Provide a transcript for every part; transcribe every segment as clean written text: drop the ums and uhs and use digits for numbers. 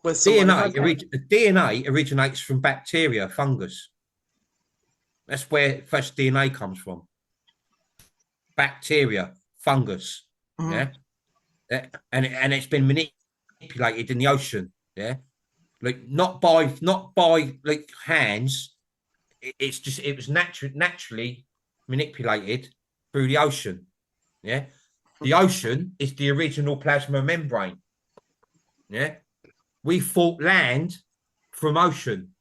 with someone. DNA originates from bacteria, fungus. That's where first DNA comes from. Bacteria, fungus. Mhm. Yeah. And it's been manipulated in the ocean. Yeah. Like not by like hands. It was naturally manipulated through the ocean. Yeah. The ocean is the original plasma membrane. Yeah. We thought land from ocean.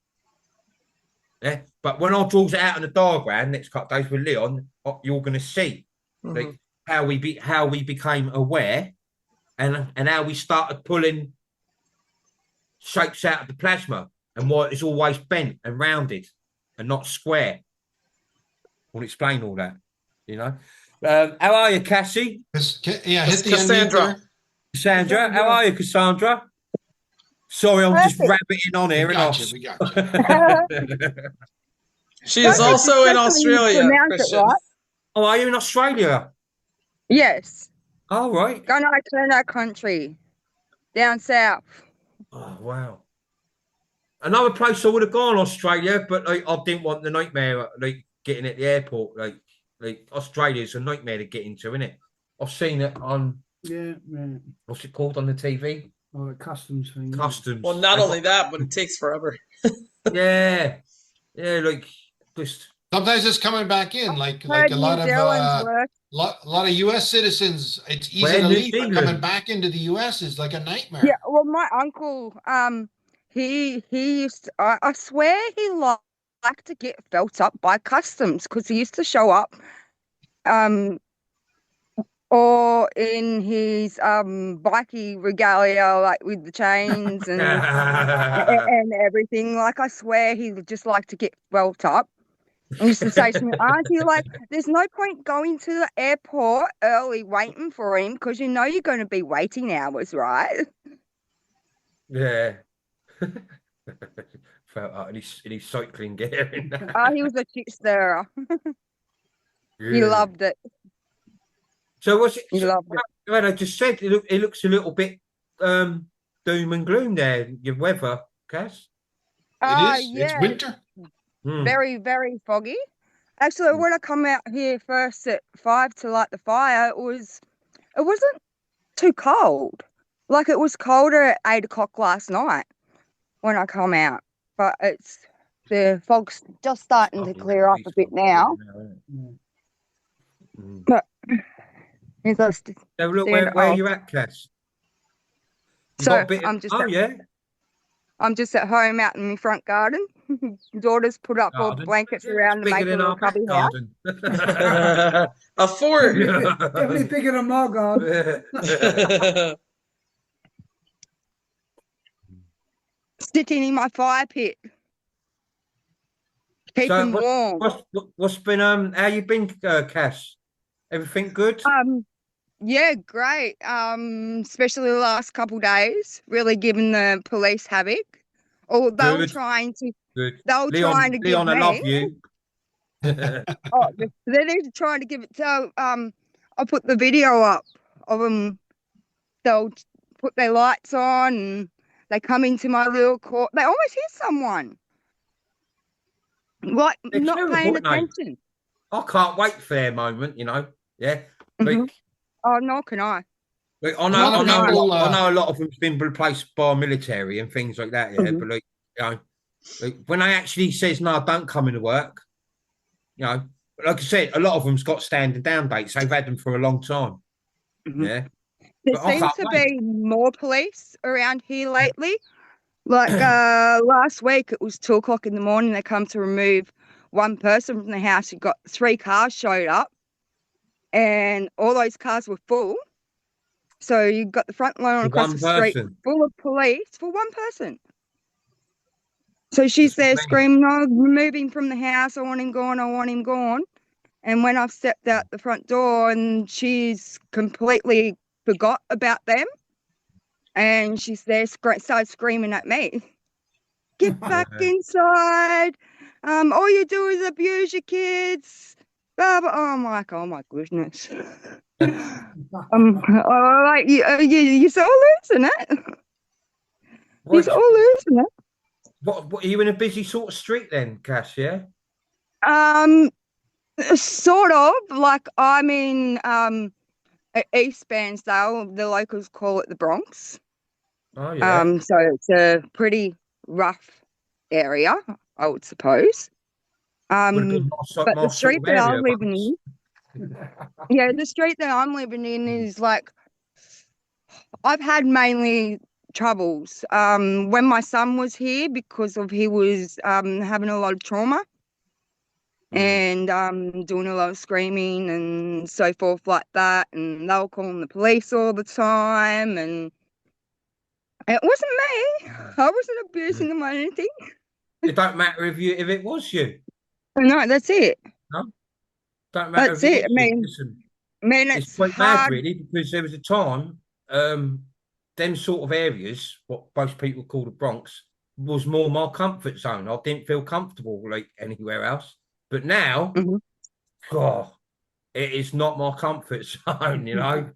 Yeah. But when I draws it out in the diagram next couple of days with Leon, you're going to see Mhm. like how we became aware and how we started pulling shapes out of the plasma and why it's always bent and rounded and not square. We'll explain all that. You know. How are you, Cassie? Yeah, hit the unmute Cassandra. there. Cassandra, how are you, Cassandra? Sorry, I'm just Perfect. rabbiting on We here, and got I. you. We got you. She is Perfect is also in definitely you Australia, pronounce it Christian. right. Oh, are you in Australia? Yes. All right. Gunai country. Down south. Oh, wow. Another place I would have gone, Australia, but like I didn't want the nightmare, like getting at the airport. Like Australia's a nightmare to get into, isn't it? I've seen it on Yeah. what's it called on the TV? Oh, the customs thing. Yeah. Customs. Well, not only that, but it takes forever. Yeah, yeah, like just Sometimes it's coming back in, like Heard a New lot of Zealand's worse. lot of U.S. citizens. It's easy where to New leave, but coming Zealand. back into the U.S. is like a Yeah, nightmare. well, my uncle, he used to, I swear he liked to get felt up by customs because he used to show up, um, or in his bikey regalia, like with the chains and everything. Like I swear he would just like to get felt up. I used to say to me, Auntie, like, there's no point going to the airport early waiting for him because you know you're going to be waiting hours, right? Yeah. Felt out in his cycling gear. Oh, he was a shit stirrer. He Yeah. loved it. So what's it? He loved it. Well, I just said it looks a little bit doom and gloom there. Your weather, Cass. It is. It's Yeah, winter. very, very foggy. Actually, when I come out here first at 5 to light the fire, it wasn't too cold. Like it was colder at 8 o'clock last night when I come out, but the fog's just starting to clear up a bit now. But it's just So look stand where off. you at, Cass. You So got a bit of, yeah. I'm just at home out in my front garden. Daughter's put up all the blankets around to bigger make a than little our back cubby house. garden. A fort. Definitely bigger than my garden. Sitting in my fire pit, keeping warm. What's been how you been, Cass? Everything good? Yeah, great. Especially the last couple days, really giving the police havoc. Or they were Good. trying to Good. they were trying to give Leon, I love me. you. Oh, they're trying to give it. So I put the video up of them. They'll put their lights on and they come into my little court. They always hit someone, like They're not terrible, paying aren't they? attention. I can't wait for their moment, you know. Yeah. Mhm. Like, Oh, nor can I. like A lot of people. I know a lot of them's been replaced by military and things like that, yeah. Mhm. But like, you know, like when they actually says no, don't come into work, you know, like I said, a lot of them's got standing down dates. They've had them for a long time. Mhm. Yeah. There But I seems can't to wait. be more police around here lately. Like last week, it was 2 o'clock in the morning. They come to remove one person from the house. You got 3 cars showed up, and all those cars were full. So you got the front line For across one the street person. full of police for one person. So she's That's not there many. screaming, "Oh, remove him from the house! I want him gone! I want him gone!" And when I've stepped out the front door, and she's completely forgot about them, and she's there, started screaming at me. Get back inside. All you do is abuse your kids. Blah, blah. Oh, I'm like, oh my goodness. Like you saw this, isn't it? He's all losing it. What are you in a busy sort of street then, Cass? Yeah. Sort of. Like I'm in East Bairnsdale. The locals call it the Bronx. Oh yeah. So it's a pretty rough area, I would suppose. Would have been But the my sort street of that I'm area living once. in, yeah, the street that I'm living in is like I've had mainly troubles. When my son was here because of he was having a lot of trauma and doing a lot of screaming and so forth like that, and they were calling the police all the time, and it wasn't me. I wasn't abusing them or anything. It don't matter if it was you. No, that's it. No, don't matter That's if it. it I is you. mean, Listen, it's it's quite mad hard. really, because there was a time, them sort of areas, what most people call the Bronx, was more my comfort zone. I didn't feel comfortable like anywhere else. But now, Mhm. God, it is not my comfort zone, you know,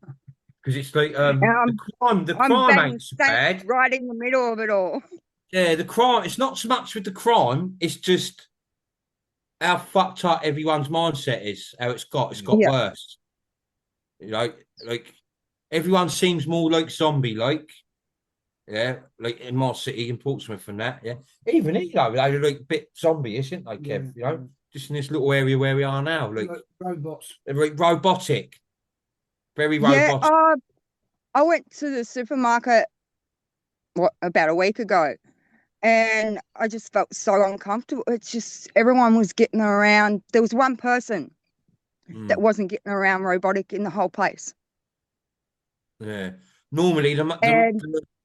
because it's like Um, the I'm crime bang ain't so stank bad. right in the middle of it all. Yeah, the crime. It's not so much with the crime. It's just how fucked up everyone's mindset is. How it's got Yeah. worse. You know, like everyone seems more like zombie, like. Yeah, like in my city in Portsmouth and that. Yeah, even here, though, they're like a bit zombie, isn't they, Kev? You know, just in this little area where we are now, like Robots. they're like robotic, very Yeah, robotic. I went to the supermarket about a week ago, and I just felt so uncomfortable. It's just everyone was getting around. There was one person that wasn't getting around robotic in the whole place. Yeah, normally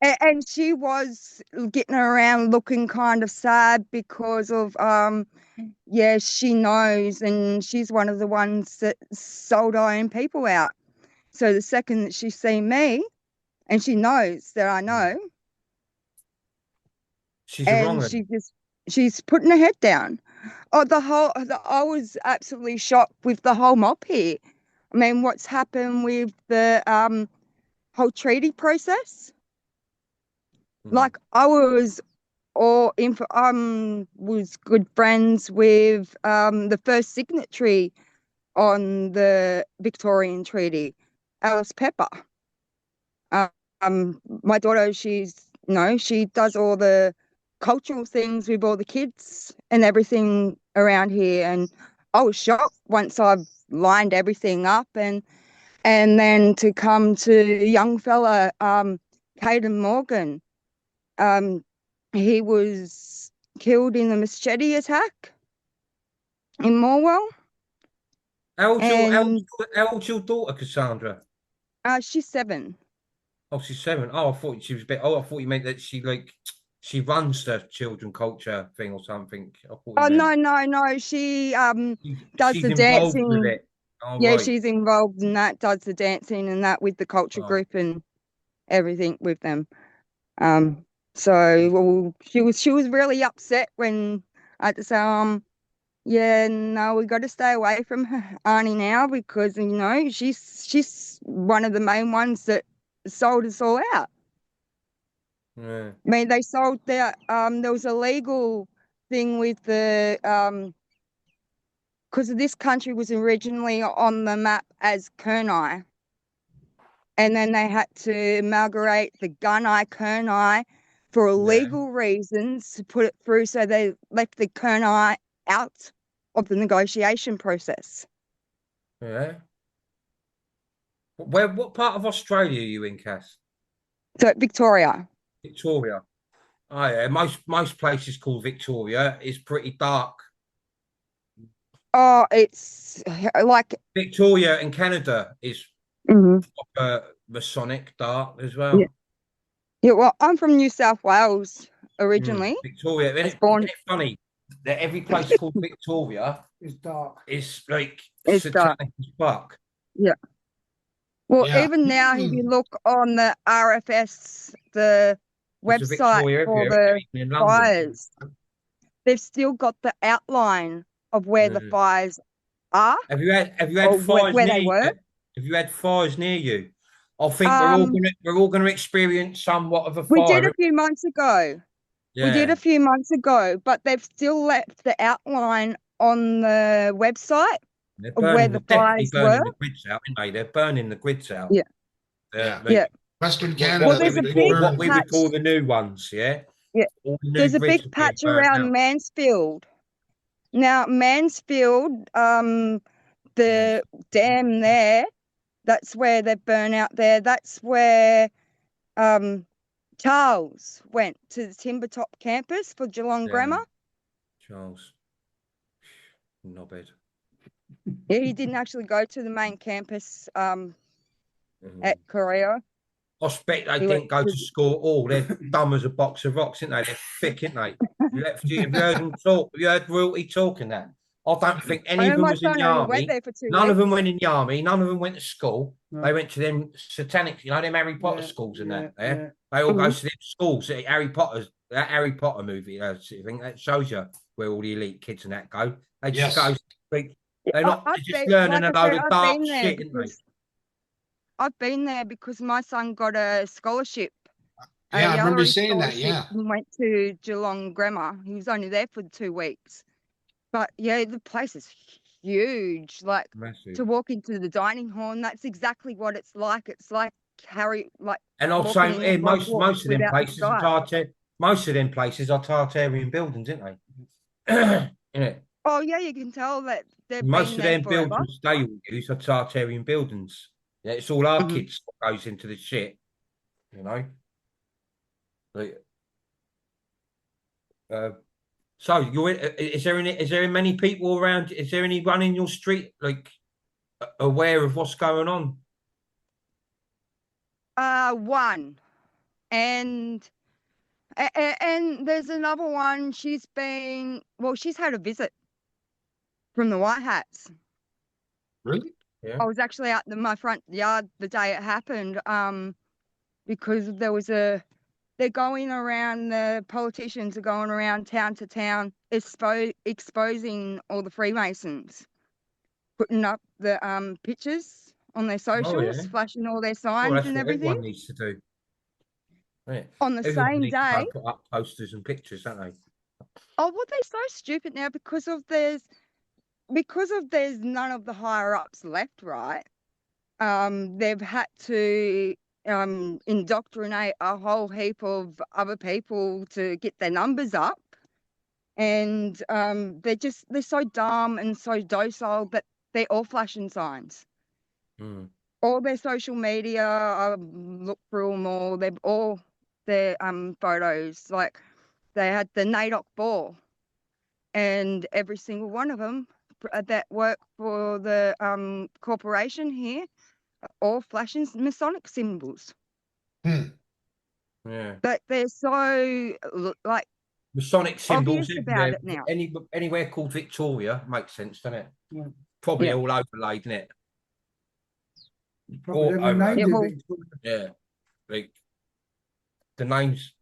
And she was getting around looking kind of sad because of yeah, she knows, and she's one of the ones that sold her own people out. So the second that she seen me, and she knows that I know, she's and wrong. she's putting her head down. Oh, I was absolutely shocked with the whole mob here. I mean, what's happened with the whole treaty process? Like I was was good friends with the first signatory on the Victorian Treaty, Alice Pepper. My daughter, she does all the cultural things with all the kids and everything around here, and I was shocked once I've lined everything up, and then to come to a young fella, Caden Morgan. He was killed in the machete attack in Morwell. How old's And your daughter, Cassandra? she's 7. Oh, she's 7. Oh, I thought she was a bit. Oh, I thought you meant that she runs the children culture thing or something. I thought Oh, you meant no. She does she's the involved with dancing. it. Oh, Yeah, right. she's involved in that, does the dancing and that with the culture group and everything with them. So well, she was really upset when I had to say, yeah, no, we got to stay away from her, Arnie now, because she's one of the main ones that sold us all out. Yeah. I mean, they sold there was a legal thing with the because this country was originally on the map as Kurnai, and then they had to amalgamate the Gunai Kurnai for legal reasons to put it through, so they left the Kurnai out of the negotiation process. Yeah. What part of Australia are you in, Cass? So Victoria. Victoria. Oh yeah, most places called Victoria is pretty dark. Oh, it's like Victoria in Canada is Masonic dark as well. Yeah, well, I'm from New South Wales originally. Victoria. I was born. Isn't it funny that every place called Victoria is dark. Is like it's satanic dark. as fuck. Yeah. Well, Yeah. even now, if you look on the RFS, the website for the fires, they've still got the outline of where the fires are. Have you had fires where near they were? Have you had fires near you? I think we're all gonna experience somewhat of a We did fire. a few months ago. We did Yeah. a few months ago, but they've still left the outline on the website They're of where burning, the they're definitely fires burning were. the grids out, aren't they? They're burning the grids out. Yeah. Yeah. Like, Yeah. Western what Canada. Well, there's a they big burn what we would patch. call the new ones, yeah? Yeah. All the new There's a grids big are being patch burnt around out. Mansfield. Now, Mansfield, the dam there, that's where they burn out there. That's where Charles went to the Timbertop campus for Geelong Yeah. Grammar. Charles. Knobhead. Yeah, he didn't actually go to the main campus Mhm. at Korea. I expect they He didn't went go to- to school at all. They're dumb as a box of rocks, aren't they? They're thick, aren't they? Have you heard them talk? Have you heard Royalty talking that? I don't think any I of know them my was in son the only army. went there for 2 None of weeks. them went in the army. None of them went to school. No. They went to them satanic, you know, them Harry Potter Yeah, schools and yeah, that. Yeah? yeah. They all go Mhm. to them schools. That Harry Potter movie, sort of thing. That shows you where all the elite kids and that go. They just Yes. go. They're not I've they're just been- learning like a I load said, of I've dark been there shit, aren't they? because I've been there because my son got a scholarship. Yeah, I remember you Yallery saying that. scholarship Yeah. and went to Geelong Grammar. He was only there for 2 weeks. But yeah, the place is huge. Like Massive. to walk into the dining hall, and that's exactly what it's like. It's like And I'll walking say, in most Hogwarts of them without the places are sky. most of them places are Tartarian buildings, aren't they? Innit? Oh yeah, you can tell that they've Most been of there them forever. buildings they all use are Tartarian buildings. Yeah, it's all our Mhm. kids that goes into the shit, you know. Like, so is there many people around? Is there anyone in your street like aware of what's going on? One, and and there's another one. She's had a visit from the White Hats. Really? Yeah. I was actually out in my front yard the day it happened, because they're going around, the politicians are going around town to town, exposing all the Freemasons, putting up the pictures on their socials, yeah. flashing all their Well, signs that's and what everything. everyone needs to do. Yeah. On the Everyone same needs to day. go put up posters and pictures, don't they? Oh, well, they're so stupid now because there's none of the higher ups left, right? They've had to indoctrinate a whole heap of other people to get their numbers up, and they're so dumb and so docile that they're all flashing signs. Mm. All their social media, I look through them all. They've all their photos, like they had the NAIDOC ball, and every single one of them that work for the corporation here, all flashing Masonic symbols. Yeah. But they're so like Masonic symbols obvious about it now. Anywhere called Victoria makes sense, doesn't it? Yeah. Probably Yeah. all overlaid, isn't it? Probably All every overlaid. name Yeah, did well- it. Yeah. Like the names,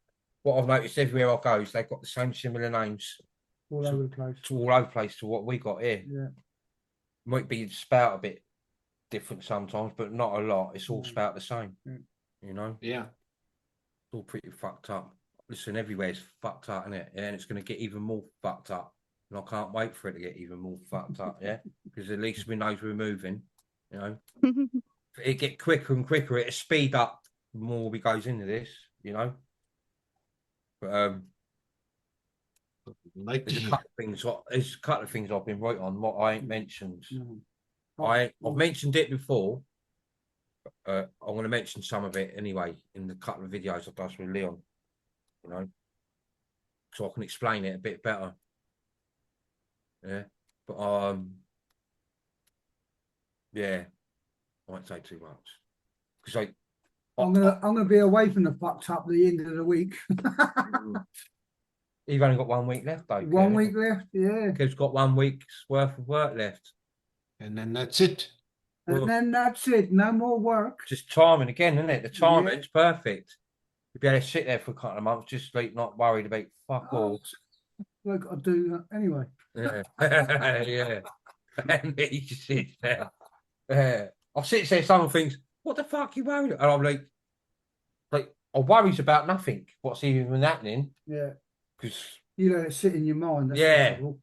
what I've noticed everywhere I go is they've got the same similar names. All over the place. It's all over the place to what we got here. Yeah. Might be spout a bit different sometimes, but not a lot. It's all Mm. spout the same. Mm. You know? Yeah. It's all pretty fucked up. Listen, everywhere's fucked up, isn't it? And it's going to get even more fucked up. And I can't wait for it to get even more fucked up, yeah? Because at least we know we're moving, you know? It get quicker and quicker. It'll speed up the more we goes into this, you know? But Like there's a couple of things I've been right on what I ain't mentioned. No. I've mentioned it before. I'm going to mention some of it anyway in the couple of videos I've done with Leon, you know, so I can explain it a bit better. Yeah, but yeah, I won't say too much because I'm gonna be away from the fucked up the end of the week. you've only got 1 week left though. 1 week left, yeah. Kev's got 1 week's worth of work left. And then that's it. Well- And then that's it. No more work. Just timing again, isn't it? The timing's perfect. You'd be able to sit there for a couple of months, just like not worried about fuck all. Like I do anyway. Yeah, yeah. And he just sits there. Yeah. I sit there. Some things. what the fuck you worried? And I'm like, I worries about nothing. What's even happening? Yeah. Because You let it sit in your mind. That's the Yeah. trouble.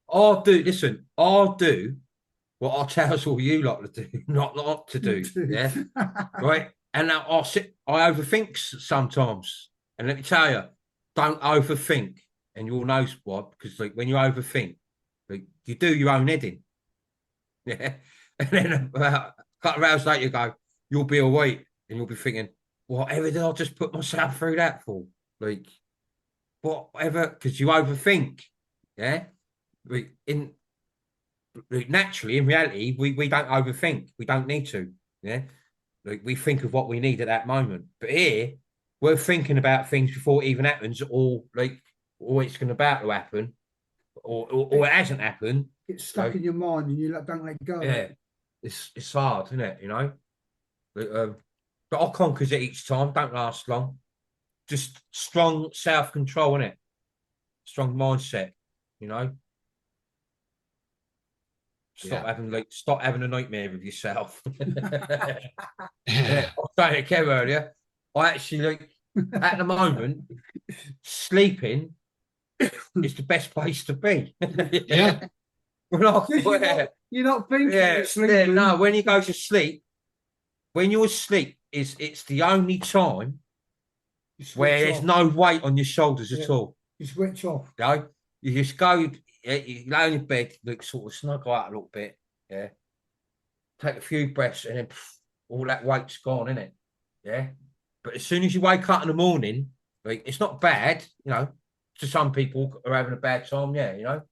I'll do what I tells all you lot to do, not to do. Yeah. Right. And now I overthink sometimes. And let me tell you, don't overthink. And you'll know why, because like when you overthink, like you do your own heading. Yeah. And then about a couple of hours later, you go, you'll be awake and you'll be thinking, whatever did I just put myself through that for? Like, whatever, because you overthink. Yeah. Naturally, in reality, we don't overthink. We don't need to. Yeah. Like we think of what we need at that moment. But here, we're thinking about things before it even happens, or it's going about to happen, or it hasn't happened. It's stuck in your mind and you don't let go. Yeah, it's hard, isn't it? You know, but I'll conquer it each time. Don't last long. Just strong self-control, innit? Strong mindset. You know. Stop having a nightmare of yourself. I was saying to Kev earlier, I actually at the moment, sleeping is the best place to be. Yeah. You're not thinking you're Yeah, sleeping. no, when you go to sleep, when you're asleep, it's the only time You switch where there's off. no weight on your shoulders at Yeah. all. You switch off. You know? You just go, you lay on your bed, sort of snuggle out a little bit, yeah. Take a few breaths, and then all that weight's gone, isn't it? Yeah. But as soon as you wake up in the morning, like it's not bad, you know. To some people are having a bad time, yeah, you know.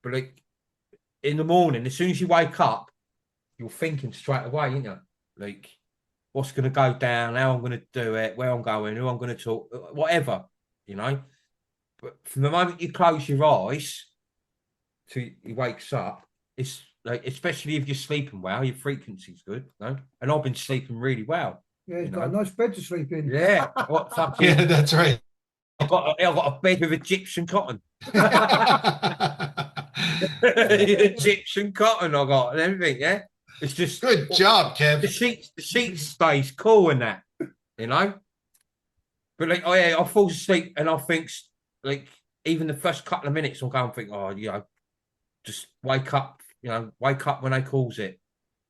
But like in the morning, as soon as you wake up, you're thinking straight away, you know, like what's going to go down, how I'm going to do it, where I'm going, who I'm going to talk, whatever, you know. But from the moment you close your eyes till he wakes up, it's like, especially if you're sleeping well, your frequency's good, you know? And I've been sleeping really well. Yeah, he's You got a know? nice bed to sleep in. Yeah, what fucking? Yeah, that's right. I've got a bed with Egyptian cotton. Egyptian cotton I got and everything. Yeah, it's just Good job, The Kev. sheets stays cool and that, you know. But like, oh yeah, I fall asleep and I think like even the first couple of minutes I'll go and think, oh, you know, just wake up, you know, wake up when they calls it.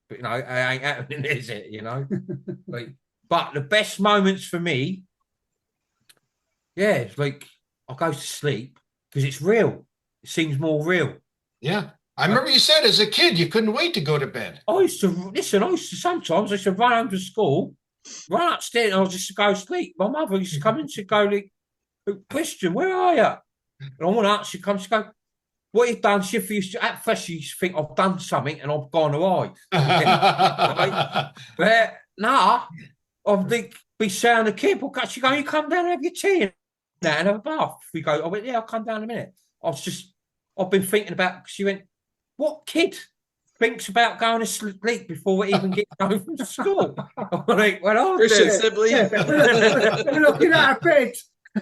But you know, it ain't happening, is it? You know, like. But the best moments for me, yeah, it's like I go to sleep because it's real. It seems more real. Yeah. I remember you said as a kid you couldn't wait to go to bed. I used to sometimes I used to run home from school, run upstairs, and I was just to go to sleep. My mother used to come in to go like, Christian, where are you? And I want to answer, she comes to go, what you've done, she used to, at first she used to think I've done something and I've gone away. But nah, I think be saying the kid, well, she go, you come down and have your tea and have a bath. We go, I went, yeah, I'll come down in a minute. I've been thinking about, she went, what kid thinks about going to sleep before we even get home from school? I'm like, well, I'll Christian do. Sibley. We're looking at a bed.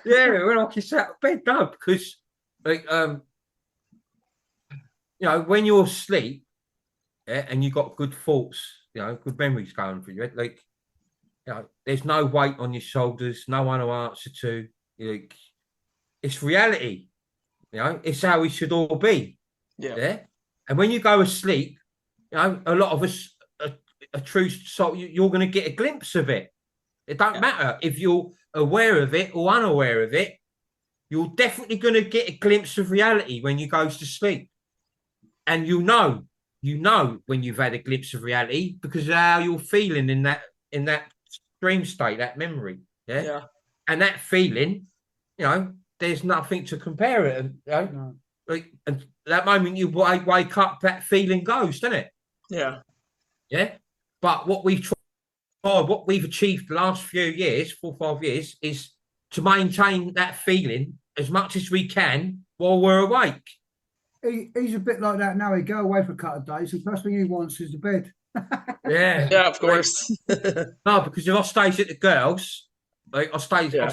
Yeah, we're like, you sat up bed, no, because, like, you know, when you're asleep, yeah, and you got good thoughts, you know, good memories going for you, like, you know, there's no weight on your shoulders, no one to answer to. Like, it's reality, you know, it's how we should all be. Yeah. And when you go to sleep, you know, a lot of us are true, so you're going to get a glimpse of it. It don't matter if you're aware of it or unaware of it, you're definitely going to get a glimpse of reality when you go to sleep. And you know when you've had a glimpse of reality because of how you're feeling in that dream state, that memory. Yeah. And that feeling, you know, there's nothing to compare it. You know? No. Like, and that moment you wake up, that feeling goes, doesn't it? Yeah. Yeah. But what we've achieved the last few years, 4 or 5 years, is to maintain that feeling as much as we can while we're awake. He's a bit like that now. He go away for a couple of days. The first thing he wants is the bed. Yeah. Yeah, of course. No, because if I stays at the girls, like I stays on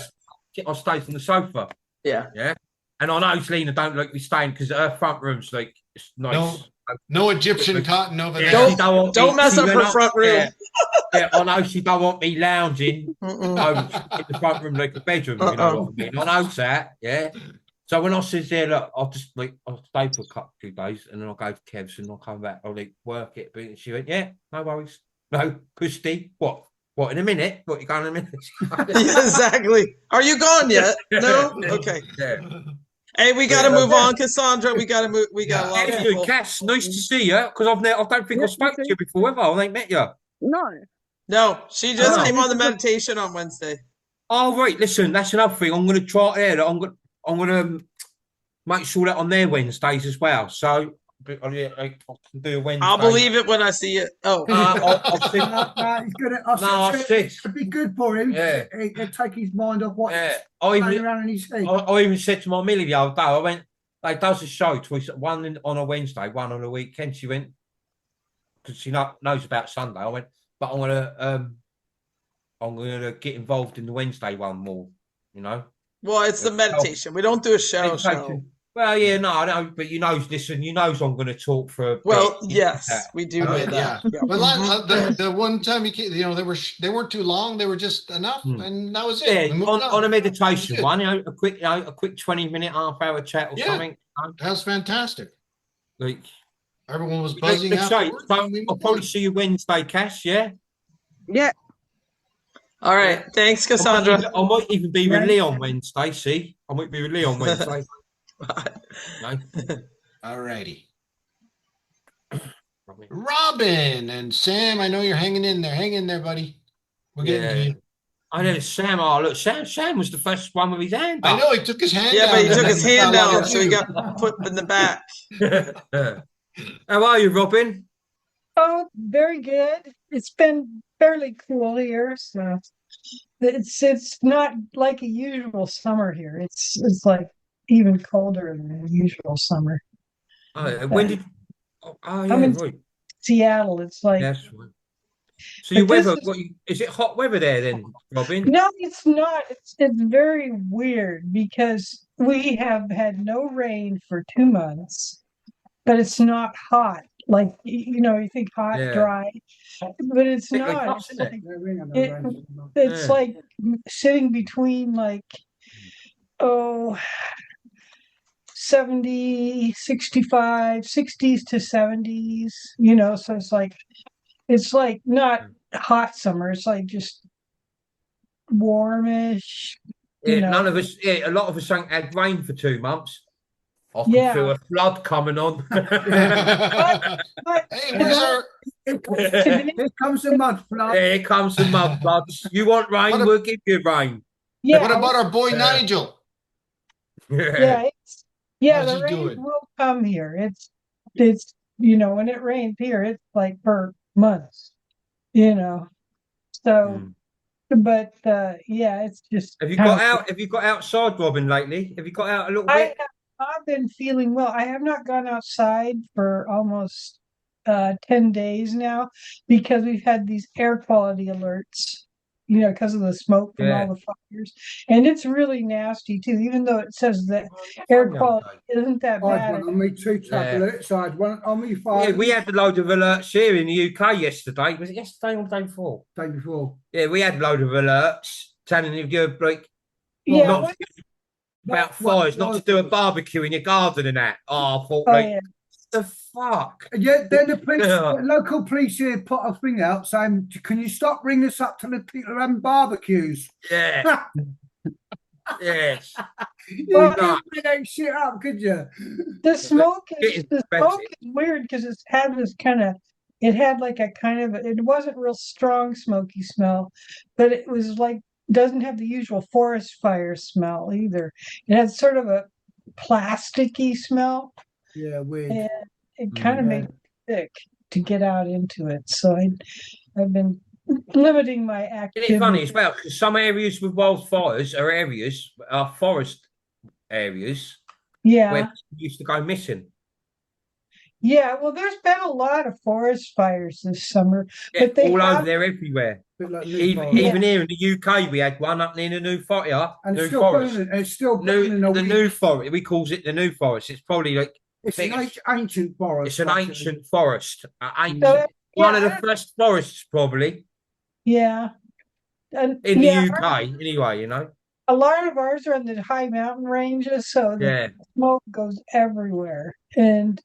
the sofa. Yeah. Yeah. And I know Selena don't like me staying because her front room's like it's nice. No, No Egyptian cotton over Yeah, there. she don't want Don't me- mess she up went her front room. Yeah, yeah, I know she don't want me lounging Mm-mm. in the front room like a bedroom, if you know what I mean. I know that, yeah. So when I said there, look, I'll stay for a couple of days and then I'll go to Kev's and I'll come back, I'll work it. But she went, yeah, no worries. No, Christy, what? What, in a minute? What, you going in a minute? Yeah, exactly. Are you gone yet? No? Okay. Yeah. Hey, we got to move on, Cassandra. We got to move. We got a lot of Yeah, people. Cass, nice to see you, because I don't think Yeah, I spoke to you you before, have I? I ain't met you. No. No, she just Oh. came on the meditation on Wednesday. Oh, right, listen, that's another thing. I'm going to try it out. I'm going to make sure that on their Wednesdays as well. So I can do a Wednesday. I'll believe it when I see it. Oh, I'll see. No, he's gonna. I No, said I it see. would be good for him. Yeah. It'd take his mind off what's Yeah, going around in his head. I even said to my Millie the other day, I went, they does a show twice, one on a Wednesday, one on a weekend. She went, because she knows about Sunday. I went, but I'm gonna get involved in the Wednesday one more, you know. well, it's the meditation. We don't do a show. Well, yeah, no, I know, but listen, I'm going to talk for a Well, bit. yes, we do know Yeah. that. Yeah. But the one time you came, they weren't too long. They were just enough, and that was it. Yeah, We moved on a meditation Good. one, a quick 20-minute, half-hour chat or Yeah. something. That was fantastic. Like, Everyone was buzzing let's say, afterwards. and we I'll moved probably on. see you Wednesday, Cass. Yeah. Yeah. All right. Thanks, Cassandra. I might even be with Lee on Wednesday. See, I might be with Lee on Wednesday. No? Alrighty. Robin and Sam, I know you're hanging in there. Hang in there, buddy. We're getting to Yeah. you. I know Sam. Oh, look, Sam was the first one with his hand I up. know he took his hand Yeah, down. but he and took his then hand fell down, off so he you. got put in the back. How are you, Robin? Oh, very good. It's been fairly cool here, so it's not like a usual summer here. It's like even colder than a usual summer. Oh, when did? Oh, yeah, I'm in right. Seattle. It's like That's right. So your But this weather? Is it hot weather there then, Robin? no, it's not. It's very weird because we have had no rain for 2 months, but it's not hot. Like you think hot, Yeah. dry, but it's Bit like not. us, It's isn't it? like- Yeah, we ain't got no It- rain. It's Yeah. like sitting between like, 70, 65, 60s to 70s, so it's like not hot summer. It's like just warmish, Yeah, you know. none of us. Yeah, a lot of us ain't had rain for 2 months. I can Yeah. feel a flood coming on. But Hey, where's our? today, Here comes the mud flood. Here comes the mud floods. You want rain? What a- We'll give you rain. yeah, What about our boy Nigel? yeah, How's the he rain doing? will come here. It's when it rains here, it's like for months, So, Mm. but yeah, it's just Have you kind got of- out? Have you got outside, Robin, lately? Have you got out a little I bit? have not been feeling well. I have not gone outside for almost 10 days now because we've had these air quality alerts, because of the smoke from Yeah. all the fires. And it's really nasty too, even though it says that air quality isn't that I bad. had one on me 2 tablets. I had one on me Yeah, 5 we had a load of alerts here in the UK yesterday. Was it yesterday or the day before? day before. Yeah, we had a load of alerts telling you like Yeah, not what- about fires, not to do a barbecue in your garden and that. Oh, I thought, oh, like, yeah. the fuck? Yeah, then the police, Yeah. the local police here put a thing out saying, "Can you stop bringing us up to the people who are having barbecues?" Yeah. Yes. You Well, couldn't bring that shit up, could you? The smoke is Getting the better. smoke is weird because it had like a kind of it wasn't real strong smoky smell, but it was like doesn't have the usual forest fire smell either. It had sort of a plasticky smell, Yeah, weird. and it kind of Yeah. made me sick to get out into it. So I've been limiting my Isn't activity. it funny as well? Because some areas with wildfires are forest areas Yeah. where people used to go missing. Yeah, well, there's been a lot of forest fires this summer, Yeah, but they all have- over there, everywhere. Bit like Even, Newport. even here in the UK, we had one up near the New Forest. And New it's still Forest. burning. It's still burning. The New Forest. We calls it the New Forest. It's probably like It's an Biggest. ancient forest. It's an actually. ancient forest. Ancient. So, One of yeah, the first forests, probably yeah. And in the yeah, UK. Anyway, you know. a lot of ours are in the high mountain ranges, so the Yeah. smoke goes everywhere. And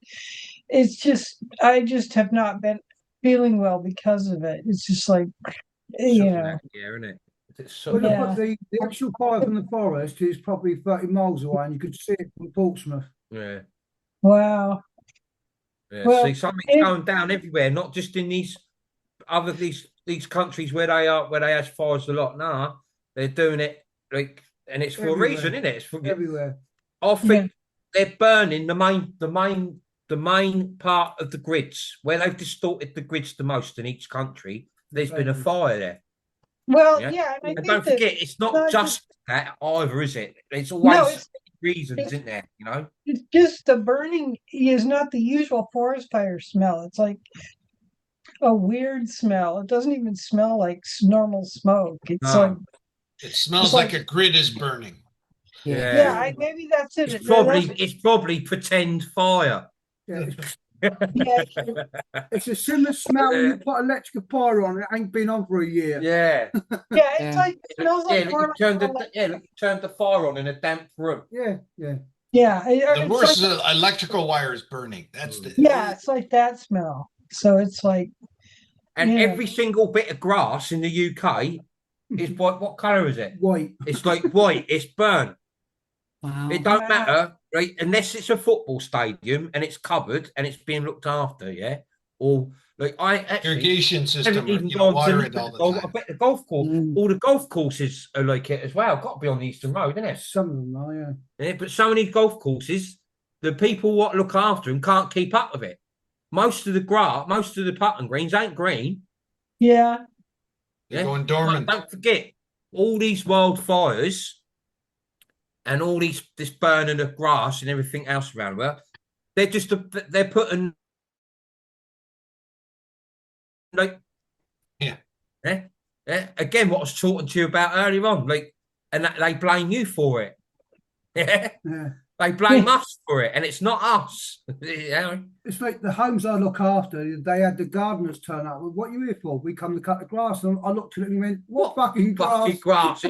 it's just, I just have not been feeling well because of it. It's just like, you Sucking know, that air, isn't it? It's Well, sucking. Yeah. the actual fire from the forest is probably 30 miles away, and you could see it from Portsmouth. Yeah. wow. Yeah. Well, See, something's it- going down everywhere, not just in these countries where they have fires a lot. Now they're doing it like, and it's for a Everywhere. reason, isn't it? It's for. Everywhere. I think they're burning the main part of the grids where they've distorted the grids the most in each country. There's been a fire there. Well, Yeah. yeah, and I And think don't that forget, it's not not just that either, is it? There's always reasons, isn't there? You know. it's just the burning is not the usual forest fire smell. It's like a weird smell. It doesn't even smell like normal smoke. It's No. like, It smells It's like like- a grid is burning. Yeah. maybe that's it. It's probably pretend fire. Yeah, Yeah, it's a similar smell when you put electric fire on. It ain't been on for a year. Yeah. yeah, it's like it smells Yeah, like you more turned like- you turned the fire on in a damp room. Yeah, yeah. yeah, The it's worst like, is electrical wires burning. That's the yeah, it's like that smell. So it's like, And Yeah. every single bit of grass in the UK is what colour is it? White. It's like white, it's burnt. Wow. It don't Wow. matter, right? Unless it's a football stadium and it's covered and it's being looked after, yeah. Or like I actually irrigation system. haven't even You know, gone to water look it at all the the golf. I time. bet the golf course, Mm. all the golf courses are like it as well. Got to be on the Eastern Road, isn't it? Some of them are, yeah. Yeah, but so many golf courses, the people what look after them can't keep up with it. Most of the putting greens ain't green. yeah, They're going dormant. But don't forget, all these wildfires and all this burning of grass and everything else around the world, they're putting like Yeah. Again, what I was talking to you about earlier on, like, and that they blame you for it. Yeah. Yeah. They blame us for it, and it's not us. You know? It's like the homes I look after, they had the gardeners turn up. Well, what are you here for? We come to cut the grass. And I looked at it and went, what fucking grass? Fucking grass.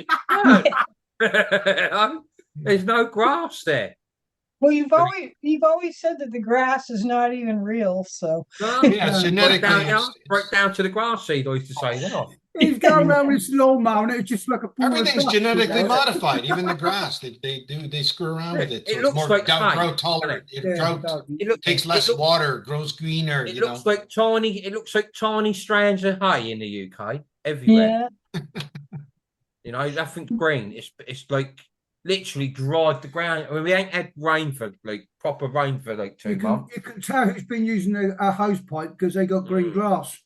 There's no grass there. well, you've always said that the grass is not even real. So No. Yeah, Right genetically. down, it's- right down to the grass seed, I used to say. They're not. He's going around with his lawnmower and it's just like a pool of Everything's dust. genetically modified, even the grass. They screw around with it. It So looks it's more like drought hay, tolerant. doesn't It Yeah, drought it does. It takes less water, grows greener, It you know. looks like tiny. It looks like tiny strands of hay in the UK everywhere. yeah, You know, nothing's green. It's like literally dried the ground. I mean, we ain't had rain for like proper rain for like 2 months. You can tell who's been using a hose pipe because they got green grass.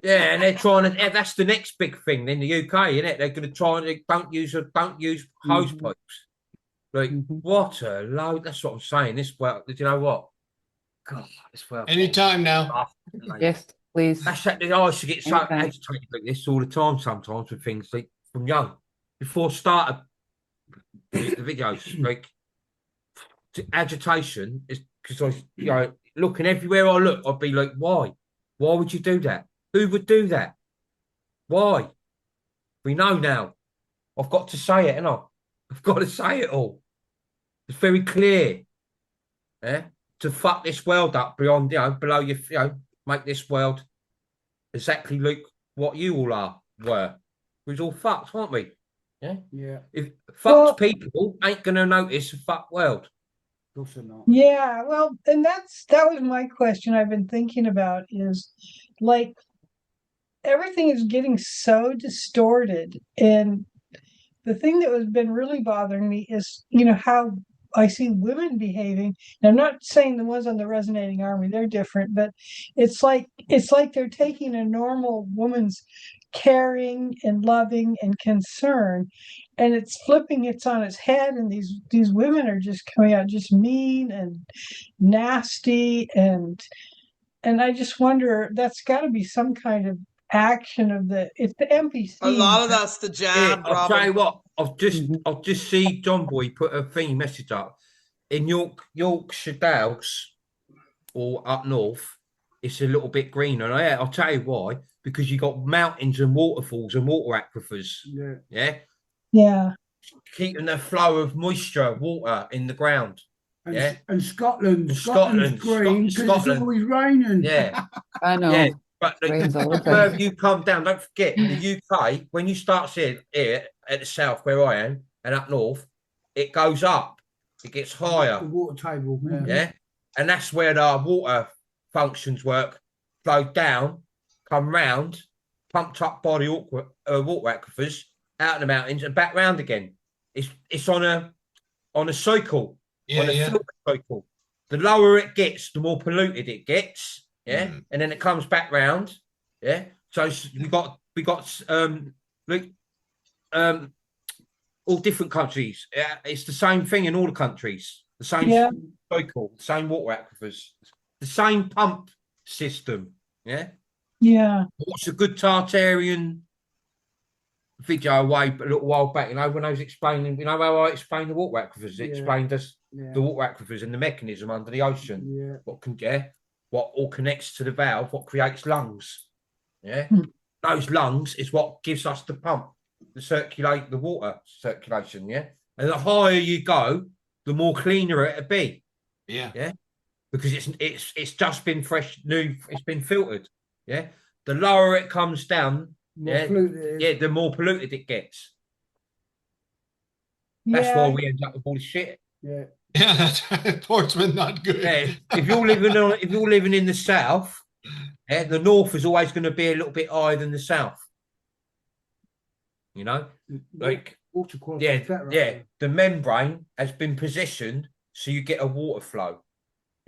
Yeah, and they're trying to. That's the next big thing in the UK, isn't it? They're going to try and they don't use hose Mhm. pipes. Like Mhm. what a load! That's what I'm saying. This well, do you know what? God, this well. Anytime now. Yes, please. That's I used to get so Okay. agitated like this all the time. Sometimes with things like from young, before I started the videos, like agitation is because I, you know, looking everywhere I look, I'd be like, why? Why would you do that? Who would do that? Why? We know now. I've got to say it, and I've got to say it all. It's very clear. Yeah, to fuck this world up beyond, below your, make this world exactly like what you all were. We're all fucked, aren't we? Yeah. Yeah, If Well- fucked people ain't gonna notice a fucked world. of course they're not. yeah. Well, and that was my question. I've been thinking about is like everything is getting so distorted, and the thing that has been really bothering me is how I see women behaving. And I'm not saying the ones on the Resonating Army, they're different, but it's like they're taking a normal woman's caring and loving and concern, and it's flipping it on its head, and these women are just coming out just mean and nasty, and I just wonder, that's got to be some kind of action of it's the NPC. A lot of that's the Yeah, jab, I'll tell you Robin. what. I've just see John Boy put a thing message up. in Yorkshire Dales or up north, it's a little bit greener. And I'll tell you why. Because you got mountains and waterfalls and water aquifers. Yeah. Yeah. Yeah. Keeping the flow of moisture, water in the ground. And, Yeah. and Scotland's Scotland, green because it's Scotland. always raining. Yeah. I know. Yeah. But Rains all the the time. further you come down, don't forget the UK, when you start seeing here at the south where I am and up north, it goes up. It gets higher. The water table. Yeah. Yeah. And that's where the water functions work. Flow down, come round, pumped up by the water aquifers out in the mountains and back round again. It's on a cycle. On a filter cycle. The lower it gets, the more polluted it gets. Yeah, and then it comes back round. Yeah, so we got like all different countries. It's the same thing in all the countries. The same cycle, the same water aquifers, the same pump system. Yeah. Yeah. Watched a good Tartarian video a little while back. You know, when I was explaining, you know how I explained the water aquifers. It explained us the water aquifers and the mechanism under the ocean. Yeah. What all connects to the valve, what creates lungs. Yeah. Those lungs is what gives us the pump, the water circulation. Yeah. And the higher you go, the more cleaner it'll be. Yeah. Yeah. Because it's just been it's been filtered. Yeah. The lower it comes down, the more polluted it gets. That's why we end up with all this shit. Yeah. Yeah, that's right. Portsmouth not good. Yeah, if you're living in the south, the north is always going to be a little bit higher than the south. You know, like water quality. The membrane has been positioned so you get a water flow.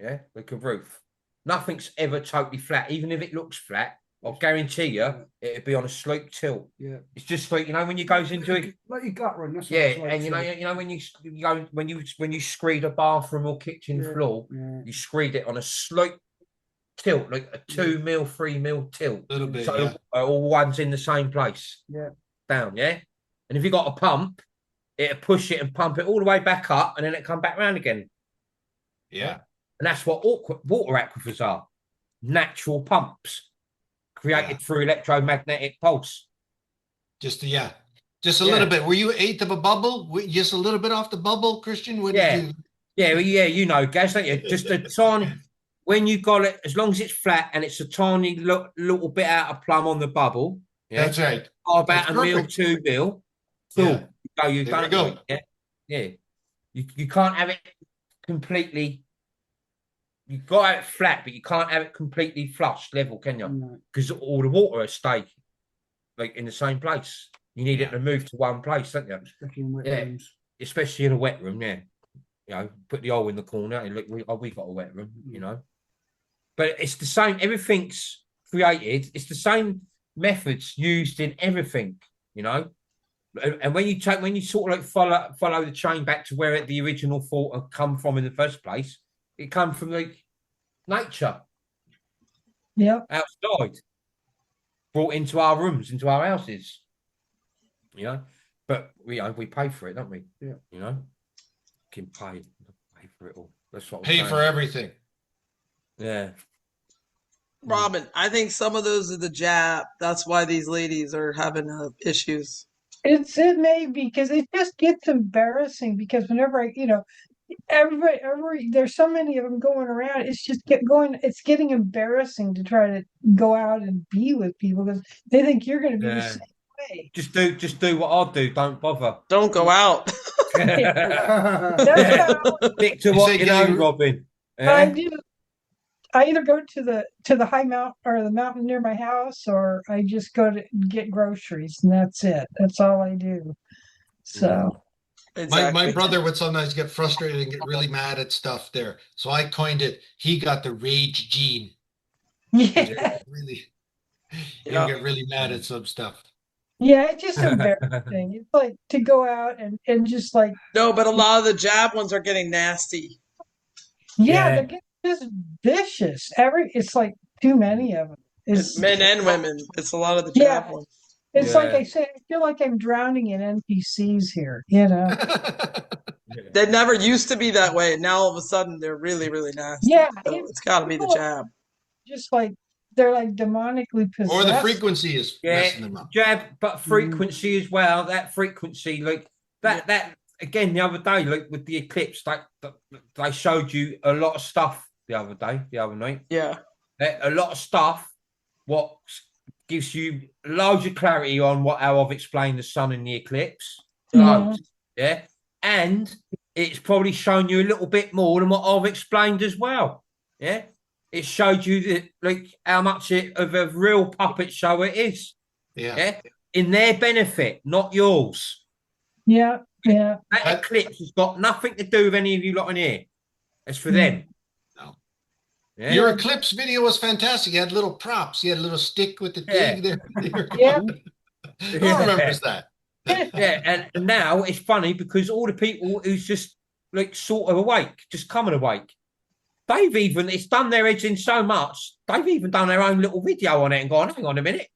Yeah, like a roof. Nothing's ever totally flat, even if it looks flat. I'll guarantee you, it'll be on a slope tilt. Yeah, it's just like when you goes into it, like your gut run. That's and you know when you screed a bathroom or kitchen floor, you screed it on a slope tilt, like a 2 mil, 3 mil tilt. A little bit, so all one's in the same place. Yeah, down. Yeah, and if you got a pump, it'll push it and pump it all the way back up, and then it come back round again. Yeah, and that's what water aquifers are: natural pumps. Created through electromagnetic pulse. Just a little bit. Were you eighth of a bubble? Just a little bit off the bubble, Christian? What did you... you know, Gaz, don't you? Just a tiny. When you got it, as long as it's flat and it's a tiny little bit out of plumb on the bubble. Yeah, that's right. About a mil, 2 mil. Cool. Yeah. There we go. Yeah. You can't have it completely. You got to have it flat, but you can't have it completely flush level, can you? Because all the water will stay like in the same place. You need it to move to one place, don't you? Especially in wet rooms. Especially in a wet room, yeah. You know, put the hole in the corner and look, we got a wet room, you know. But it's the same. Everything's created. It's the same methods used in everything, you know. And when you sort of like follow the chain back to where the original thought had come from in the first place. It comes from like nature. Yeah. Outside. Brought into our rooms, into our houses. You know? But we pay for it, don't we? Yeah. You know? Can pay for it all. That's what pay for everything. Yeah. Robin, I think some of those are the jab. That's why these ladies are having issues. It may be because it just gets embarrassing because whenever everybody, there's so many of them going around. It's just it's getting embarrassing to try to go out and be with people because they think you're going to be the same way. Just do what I do. Don't bother. Don't go out. Stick to what you know, Robin. I either go to the high mountain or the mountain near my house, or I just go to get groceries, and that's it. That's all I do. So. Exactly. My brother would sometimes get frustrated and get really mad at stuff there. So I coined it. He got the rage gene. Yeah. He'll get really mad at some stuff. Yeah, it's just embarrassing. It's like to go out and just like. No, but a lot of the jab ones are getting nasty. Yeah, they're getting just vicious. It's like too many of them. It's men and women. It's a lot of the jab ones. It's like I say, I feel like I'm drowning in NPCs here, you know. They never used to be that way, and now all of a sudden they're really, really nasty. Yeah, So it's got to be the jab. just like they're like demonically possessed. Or the frequency is Yeah, messing them up. jab, but frequency as well. That frequency, like that again the other day, like with the eclipse, they showed you a lot of stuff the other night. Yeah. A lot of stuff. What gives you loads of clarity on how I've explained the sun in the eclipse. Loads, yeah, and it's probably shown you a little bit more than what I've explained as well. Yeah. It showed you that, like, how much of a real puppet show it is. Yeah. In their benefit, not yours. Yeah. That eclipse has got nothing to do with any of you lot in here. It's for them. No. Yeah? Your eclipse video was fantastic. You had little props. You had a little stick with the thing there. Yeah. Who remembers that? Yeah, and now it's funny because all the people who's just like sort of awake, just coming awake, it's done their heads in so much, they've even done their own little video on it and gone, hang on a minute,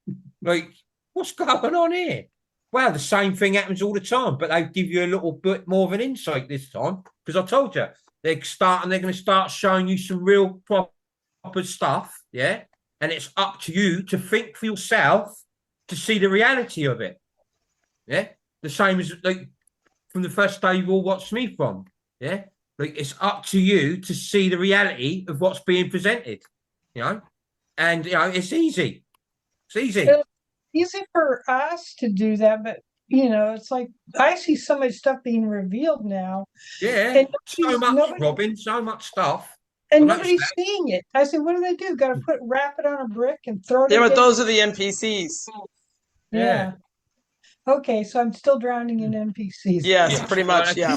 like, what's going on here? Well, the same thing happens all the time, but they give you a little bit more of an insight this time, because I told you, they're going to start showing you some real proper stuff, yeah? And it's up to you to think for yourself to see the reality of it, yeah? The same as, like, from the first day you all watched me from, yeah? Like, it's up to you to see the reality of what's being presented, you know? And, you know, it's easy. It's easy. It's easy for us to do that, but, you know, it's like, I see so much stuff being revealed now. Yeah, And so much, Robin, so much stuff. And nobody's seeing it. I said, what do? Got to wrap it on a brick and throw it. Yeah, but those are the NPCs. Yeah. Okay, so I'm still drowning in NPCs. Yes, pretty much. Yeah.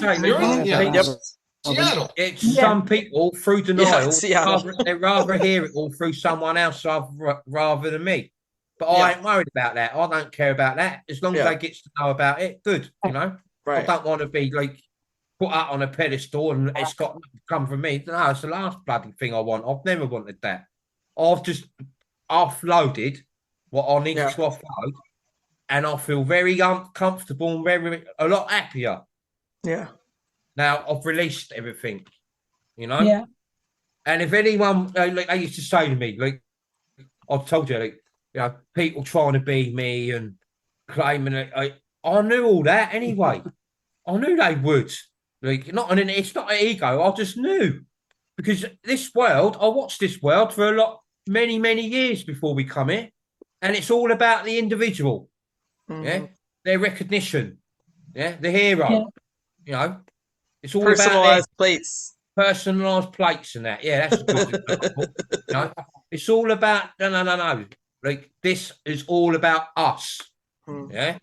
Seattle. It's some people through denial. Seattle. They'd rather hear it all through someone else rather than me. But I ain't worried about that. I don't care about that. As long as they get to know about it, good. You know, I don't want to be like put up on a pedestal and it's got to come from me. No, it's the last bloody thing I want. I've never wanted that. I've just offloaded what I need to offload, and I feel very uncomfortable and a lot happier. Yeah. Now I've released everything, you know. Yeah. And if anyone, like they used to say to me, like I've told you, like, you know, people trying to be me and claiming it, I knew all that anyway. I knew they would. Like, it's not an ego. I just knew, because this world, I watched this world for many years before we come here, and it's all about the individual. Yeah, their recognition. Yeah, the hero. Yeah. You know. It's all personalized about plates. Personalized plates and that. Yeah, that's a good example. You know? It's all about no. Like, this is all about us. Yeah.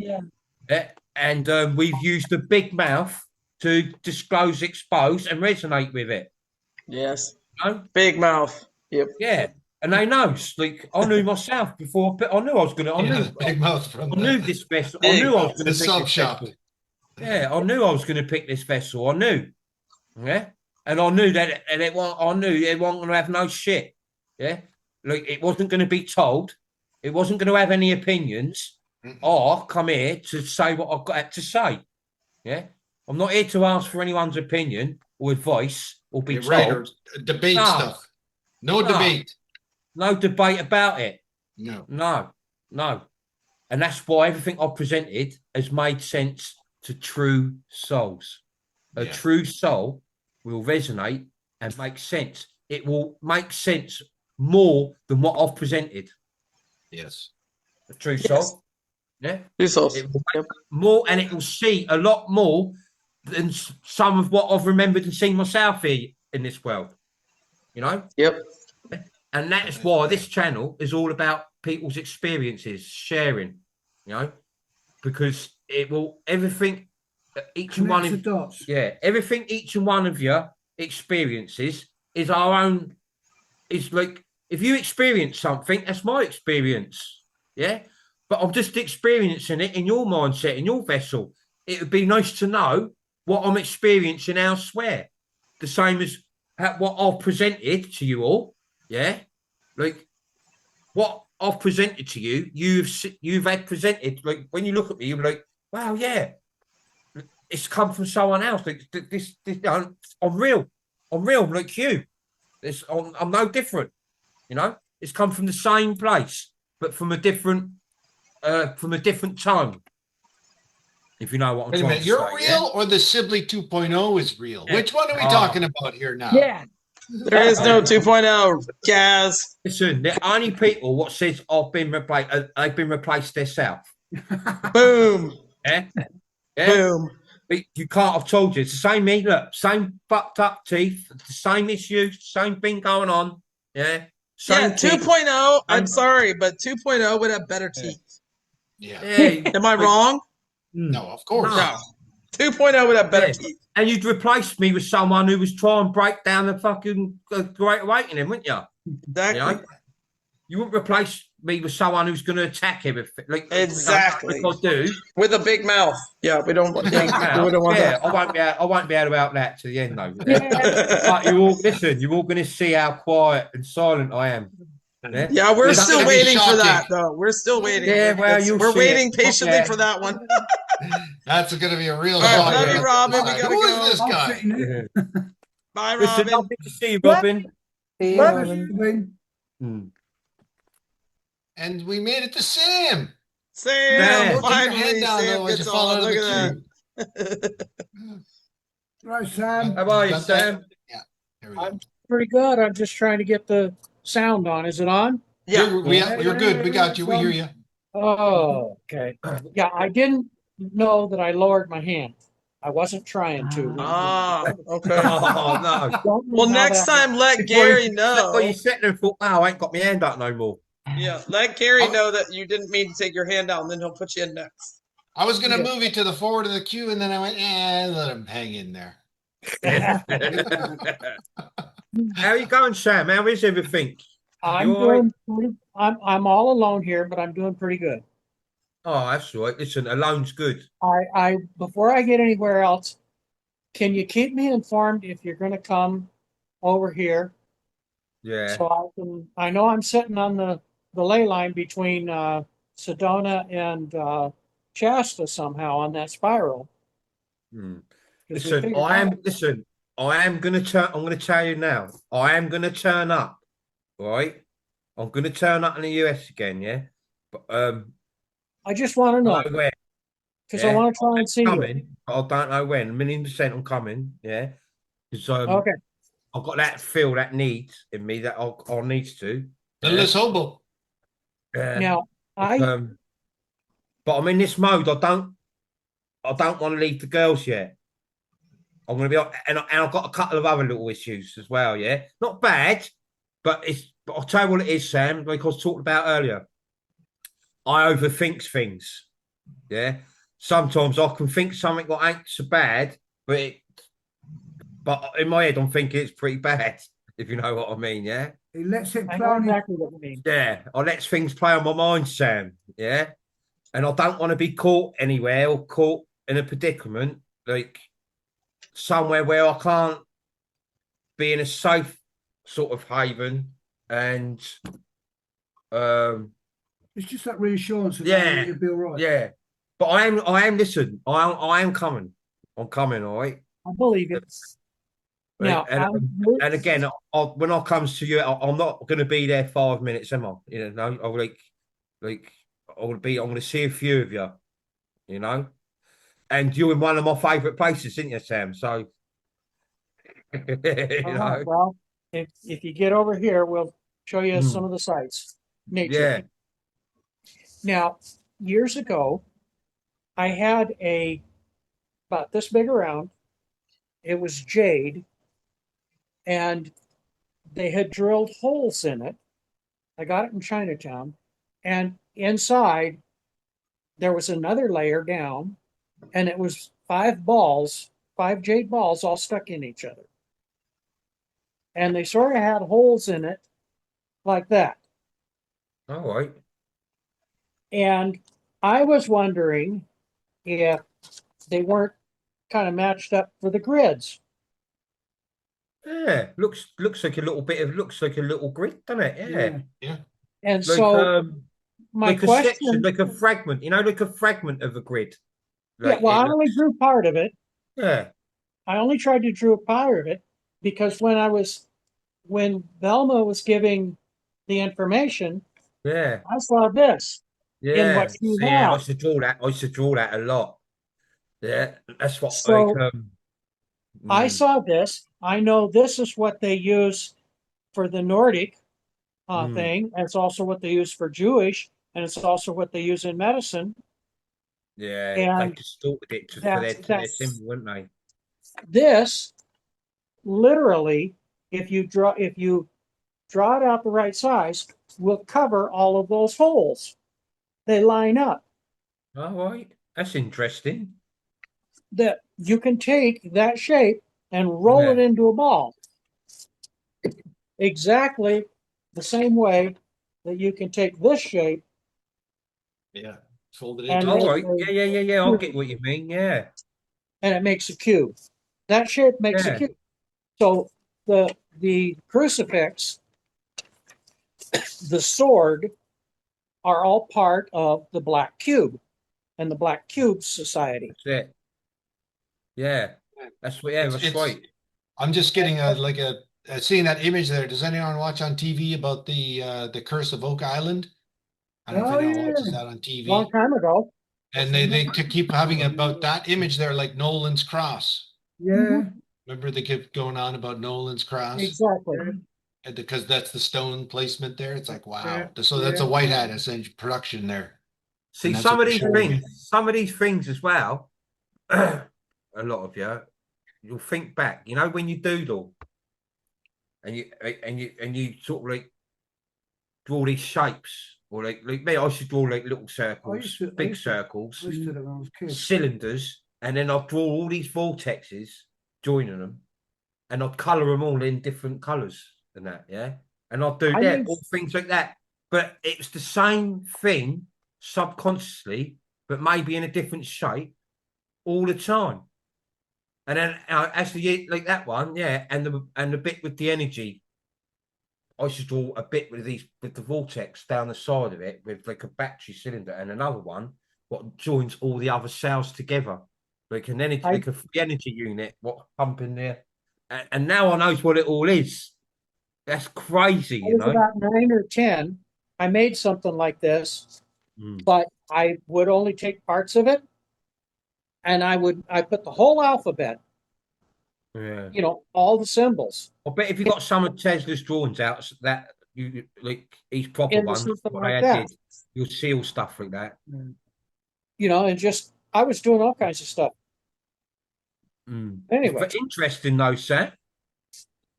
And we've used the big mouth to disclose, expose, and resonate with it. Yes. You know? Big mouth. Yep. Yeah. And they know. Like, I knew myself before, but I knew I was going to. Big mouth from I knew this vessel. I knew I was going to the sub shop. Yeah, I knew I was going to pick this vessel. I knew, yeah, and I knew that, and I knew it wasn't going to have no shit. Yeah, like, it wasn't going to be told. It wasn't going to have any opinions. I come here to say what I've got to say. Yeah, I'm not here to ask for anyone's opinion or advice or be told. Right, or debate stuff. No debate. No debate about it. No. And that's why everything I've presented has made sense to true souls. A true soul will resonate and make sense. It will make sense more than what I've presented. Yes. A true soul. Yeah. True souls. It will make more, and it will see a lot more than some of what I've remembered and seen myself here in this world. You know? Yep. And that is why this channel is all about people's experiences, sharing, you know, because it will, everything each and one of everything each and one of you experiences is our own. It's like, if you experience something, that's my experience. Yeah. But I'm just experiencing it in your mindset, in your vessel. It would be nice to know what I'm experiencing elsewhere. The same as what I've presented to you all. Yeah. Like, what I've presented to you, you've had presented. Like, when you look at me, you're like, wow, yeah. it's come from someone else. Like, this you know, I'm real like you. I'm no different. You know, it's come from the same place, but from a different tone. If you know what I'm Wait a trying minute, to you're say, real or the Sibley 2.0 is real? Yeah. Which one are we Oh. talking about here now? Yeah. There is no 2.0, Gaz. Listen, the only people what says I've been replaced themselves. Boom. Yeah, Boom. But you can't have told you. It's the same me. Look, same fucked up teeth, the same issues, same thing going on. Yeah. Yeah, Same 2.0. I'm I'm- sorry, but 2.0 would have better teeth. Yeah. Yeah. Am I wrong? No, of course. No. 2.0 would have better Yeah. teeth. And you'd replace me with someone who was trying to break down the fucking Great Awakening, wouldn't you? Exactly. You know? You wouldn't replace me with someone who's going to attack everything. Like, Exactly. Like I do. With a big mouth. Yeah, we don't want, Big we mouth. wouldn't want Yeah, that. I won't be able to help that to the end though. But you all listen. You're all going to see how quiet and silent I am. Yeah, Yeah, we're It's still gonna be waiting for shocking. that, though. We're still waiting. Yeah, well, It's- you'll we're see waiting it. patiently Yeah. for that one. That's going to be a real All right, shock. love you, Robin. We Who gotta is go. this I'm guy? sitting here. Bye, Listen, Robin. lovely to see you, Robin. See you, Love Robin. When Hmm. And we made it to Sam. Sam, Yeah. Put your hand finally, down, Sam though, as you gets fall on. out of Look the at that. queue. right, Sam. How are you, Got that? Sam? There we go. I'm pretty good. I'm just trying to get the sound on. Is it on? Yeah. You're good. We got you. We hear you. Oh, okay. Yeah, I didn't know that I lowered my hand. I wasn't trying to. Ah, okay. Oh no! Don't know Well, how next that- time, let Before Gary you know. sat there and thought, "Oh, I ain't got my hand up no more." Yeah, let Gary Oh. know that you didn't mean to take your hand out, and then he'll put you in next. I was going to Yeah. move you to the forward of the queue, and then I went, let him hang in there. How you going, Sam? How is everything? I'm You all right? doing pretty, I'm all alone here, but I'm doing pretty good. Oh, that's all right. Listen, alone's good. I before I get anywhere else, can you keep me informed if you're going to come over here? Yeah. So I know I'm sitting on the ley line between Sedona and Shasta somehow on that spiral. Hmm. 'Cause we Listen, figured I am. out- Listen, I am gonna turn. I'm gonna tell you now. I am gonna turn up. Right. I'm gonna turn up in the US again. Yeah. But I just want to I know don't know when. because I Yeah. want to try and see you. Coming. I don't know when. 1,000,000% I'm coming. Yeah. Because Okay. I've got that feel, that need in me that I'll need to. Littlest hobo. Yeah. Now But I'm in this mode. I don't want to leave the girls yet. I'm going to be, and I've got a couple of other little issues as well. Yeah, not bad, but I'll tell you what it is, Sam. Like I was talking about earlier, I overthink things. Yeah, sometimes I can think something that ain't so bad, but in my head I'm thinking it's pretty bad. If you know what I mean, yeah. He lets it I play know on his exactly what you mean. Yeah, I let things play on my mind, Sam. Yeah, and I don't want to be caught anywhere or caught in a predicament like somewhere where I can't be in a safe sort of haven and It's just that reassurance that Yeah. you'll be all right. yeah. But I am. Listen, I am coming. I'm coming. All right. I believe it. Now, And again, when I comes to you, I'm not going to be there 5 minutes, am I? You know, I'll I'm going to see a few of you, you know. And you're in one of my favourite places, isn't you, Sam? So, you know, well, if you get over here, we'll show you Hmm. some of the sites. Nature. yeah, Now, years ago, I had about this big around. It was jade, and they had drilled holes in it. I got it in Chinatown, and inside there was another layer down, and it was 5 jade balls, all stuck in each other. And they sort of had holes in it like that. all right. And I was wondering if they weren't kind of matched up for the grids. Yeah, looks like a little grid, doesn't it? Yeah. And Like so my like a section, question, like a fragment, you know, like a fragment of a grid. yeah, well, I only drew part of it. Yeah. I only tried to draw part of it because when Velma was giving the information, Yeah. I saw this in what Yeah. she See, yeah, I had. used to draw that. I used to draw that a lot. Yeah. That's what like So I mm, saw this. I know this is what they use for the Nordic mm, thing. And it's also what they use for Jewish, and it's also what they use in medicine. yeah, they And distorted it for that's their that's symbol, weren't they? this literally, if you draw it out the right size, will cover all of those holes. They line up. All right. That's interesting. That you can take that shape and roll Yeah. it into a ball. Exactly the same way that you can take this shape Yeah. Fold it and into All make right. a Yeah. I get cube, what you mean. Yeah. and it makes a cube. That shape makes a Yeah. cube. So the crucifix, the sword, are all part of the Black Cube and the Black Cube Society. That's it. Yeah. That's what. Yeah. It's- That's it's- right. I'm just getting seeing that image there. Does anyone watch on TV about the Curse of Oak Island? I don't know Oh, if anyone watches yeah. that on TV. Long time ago. And they keep having about that image there, like Nolan's cross. Yeah. Remember they kept going on about Nolan's cross? Exactly. And because that's the stone placement there. It's like, wow. Yeah. So that's a Yeah. white hat essentially production there. See, And that's some what of they're these showing things as well, a lot of you'll think back, you know, when you doodle and you sort of like draw these shapes, or like me, I should draw like little circles, big circles, I used to do that when I was a kid. cylinders, and then I'd draw all these vortexes, joining them, and I'd colour them all in different colours and that, yeah. And I'd do I that, mean- all things like that. But it's the same thing subconsciously, but maybe in a different shape all the time. And then actually, like that one, yeah, and the bit with the energy. I should draw a bit with the vortex down the side of it with like a battery cylinder, and another one what joins all the other cells together, like an energy, like a free energy unit, what pumping there. And now I know what it all is. That's crazy, I you was know. about 9 or 10. I made something like this, Mm. but I would only take parts of it, and I put the whole alphabet, Yeah. you know, all the symbols I bet if you got some of Tesla's drawings out that you like his proper into ones, something what like I that. did, you'll see all stuff like that. You know, and just I was doing all kinds of stuff. Mm. Anyway. But interesting though, Sam.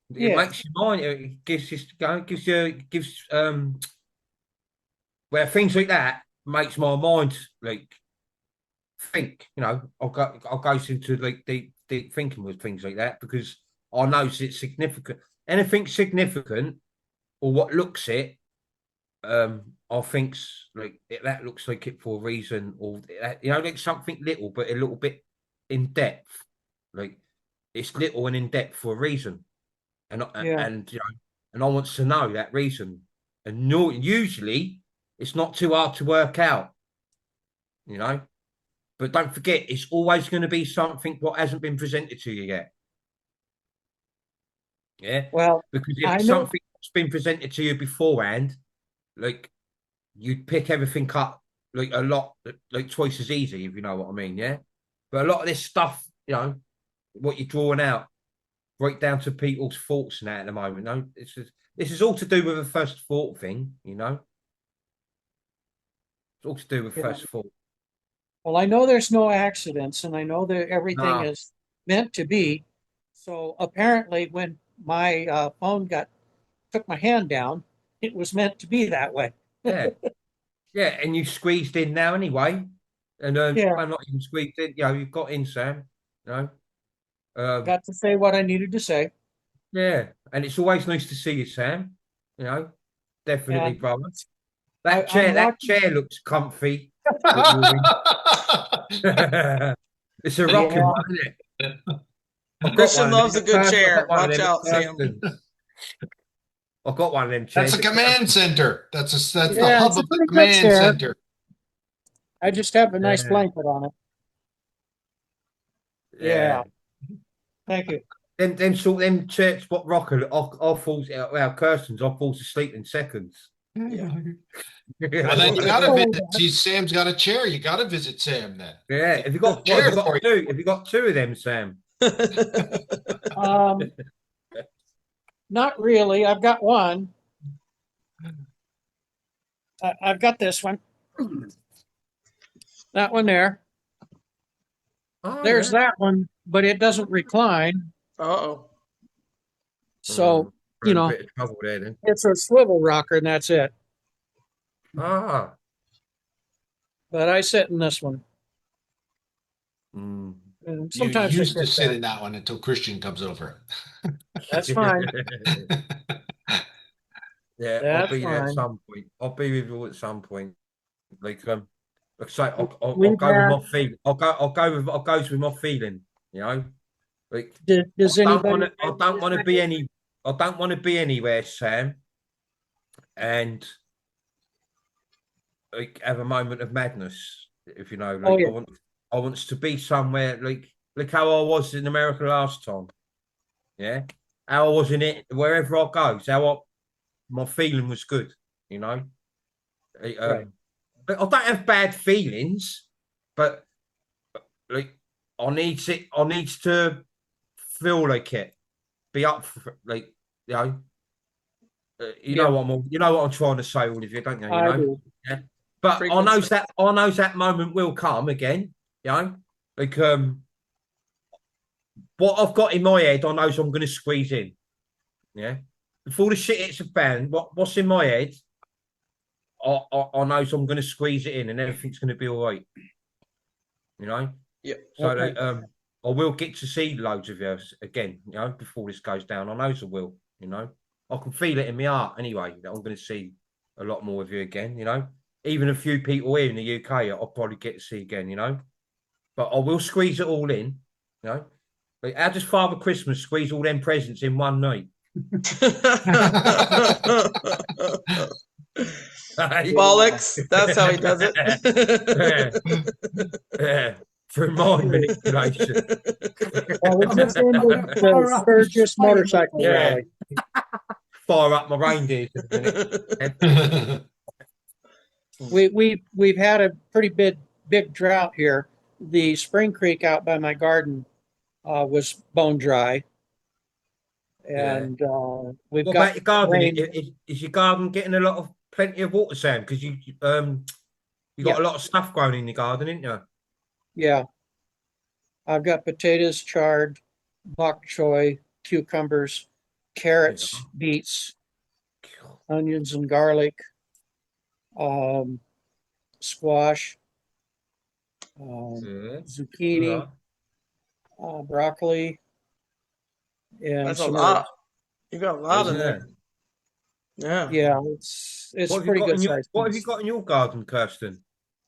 It Yeah. makes your mind. It gives where things like that makes my mind like think. You know, I'll go into like deep thinking with things like that because I know it's significant. Anything significant or what looks it, I think's like that looks like it for a reason, or you know, like something little but a little bit in depth. Like it's little and in depth for a reason. And Yeah. and you know, and I want to know that reason. And usually, it's not too hard to work out, you know. But don't forget, it's always going to be something what hasn't been presented to you yet. Yeah, Well, because I if know- something's been presented to you beforehand, like you'd pick everything up like a lot, like twice as easy, if you know what I mean. Yeah, but a lot of this stuff, you know, what you're drawing out. Right down to people's thoughts now at the moment. No, this is all to do with a first thought thing, you know. It's all to do with Yeah. first thought. Well, I know there's no accidents, and I know that everything No. is meant to be. So apparently, when my phone took my hand down, it was meant to be that way. Yeah, yeah, and you squeezed in now anyway, and Yeah. I'm not even squeezed in. You know, you've got in, Sam. You know, Got to say what I needed to say. yeah, and it's always nice to see you, Sam. You know, definitely, And brother. I'm That watching- chair looks comfy. It's a rocking Yeah. one, isn't it? I've got Christian one of loves them a good first- chair. I've got one of Watch them out, Sam. first. I've got one of them chairs. That's a command center. That's the Yeah, hub it's a of the pretty good command chair. center. I just have a nice Yeah. blanket on it. Yeah. Thank you. Them sort them church what rocker. I falls well, Kirsten's. I falls asleep in seconds. Yeah. Well, then you gotta visit. See, Sam's got a chair. You gotta visit Sam then. Yeah. Have you got? Chair Have you for got two? Have you got two of them, Sam? Not really. I've got one. I've got this one. That one there. Oh, There's yeah. that one, but it doesn't recline. Uh-oh. So, We're you in a know, bit of trouble there then. it's a swivel rocker and that's it. Ah. But I sit in this one. Mm. And You sometimes used I to sit sit down. in that one until Christian comes over. That's fine. Yeah, I'll That's be there at fine. some point. I'll be with you at some point. Like I say, I'll We've go with had- my feeling. I'll go with my feeling. You know, like Does I don't anybody? want to be any. I don't want to be anywhere, Sam, and like have a moment of madness. If you know, like Oh, yeah. I want to be somewhere like how I was in America last time. Yeah, how I was in it wherever I go. My feeling was good. You know, Right. but I don't have bad feelings, but like I needs to feel like it, be up for like you know. You know what I'm trying to say, all of you, don't you? You I know, do. yeah. But Frequency. I knows that moment will come again. You know, like what I've got in my head, I knows I'm going to squeeze in. Yeah, before the shit hits the fan, what's in my head, I knows I'm going to squeeze it in, and everything's going to be all right. You know. Yeah. So Okay. that, I will get to see loads of you again. You know, before this goes down, I knows I will. You know, I can feel it in my heart anyway that I'm going to see a lot more of you again. You know, even a few people here in the UK, I'll probably get to see again. You know, but I will squeeze it all in. You know, like how does Father Christmas squeeze all them presents in one night? Bollocks. That's how he does it. Yeah. Through mind manipulation. Well, we're just in the Sturgis motorcycle Yeah. rally. Fire up my reindeers in a minute. We've had a pretty big drought here. The Spring Creek out by my garden was bone dry, and we've What got about your garden? rain. Is your garden getting plenty of water, Sam? Because you got Yeah. a lot of stuff growing in your garden, didn't you? Yeah, I've got potatoes, chard, bok choy, cucumbers, carrots, beets, onions and garlic, squash, zucchini, broccoli, and That's a some lot. herbs. You got a lot in Yeah. there. Yeah. Yeah, it's What have you pretty got good in your, size. What have you got in your garden, Kirsten?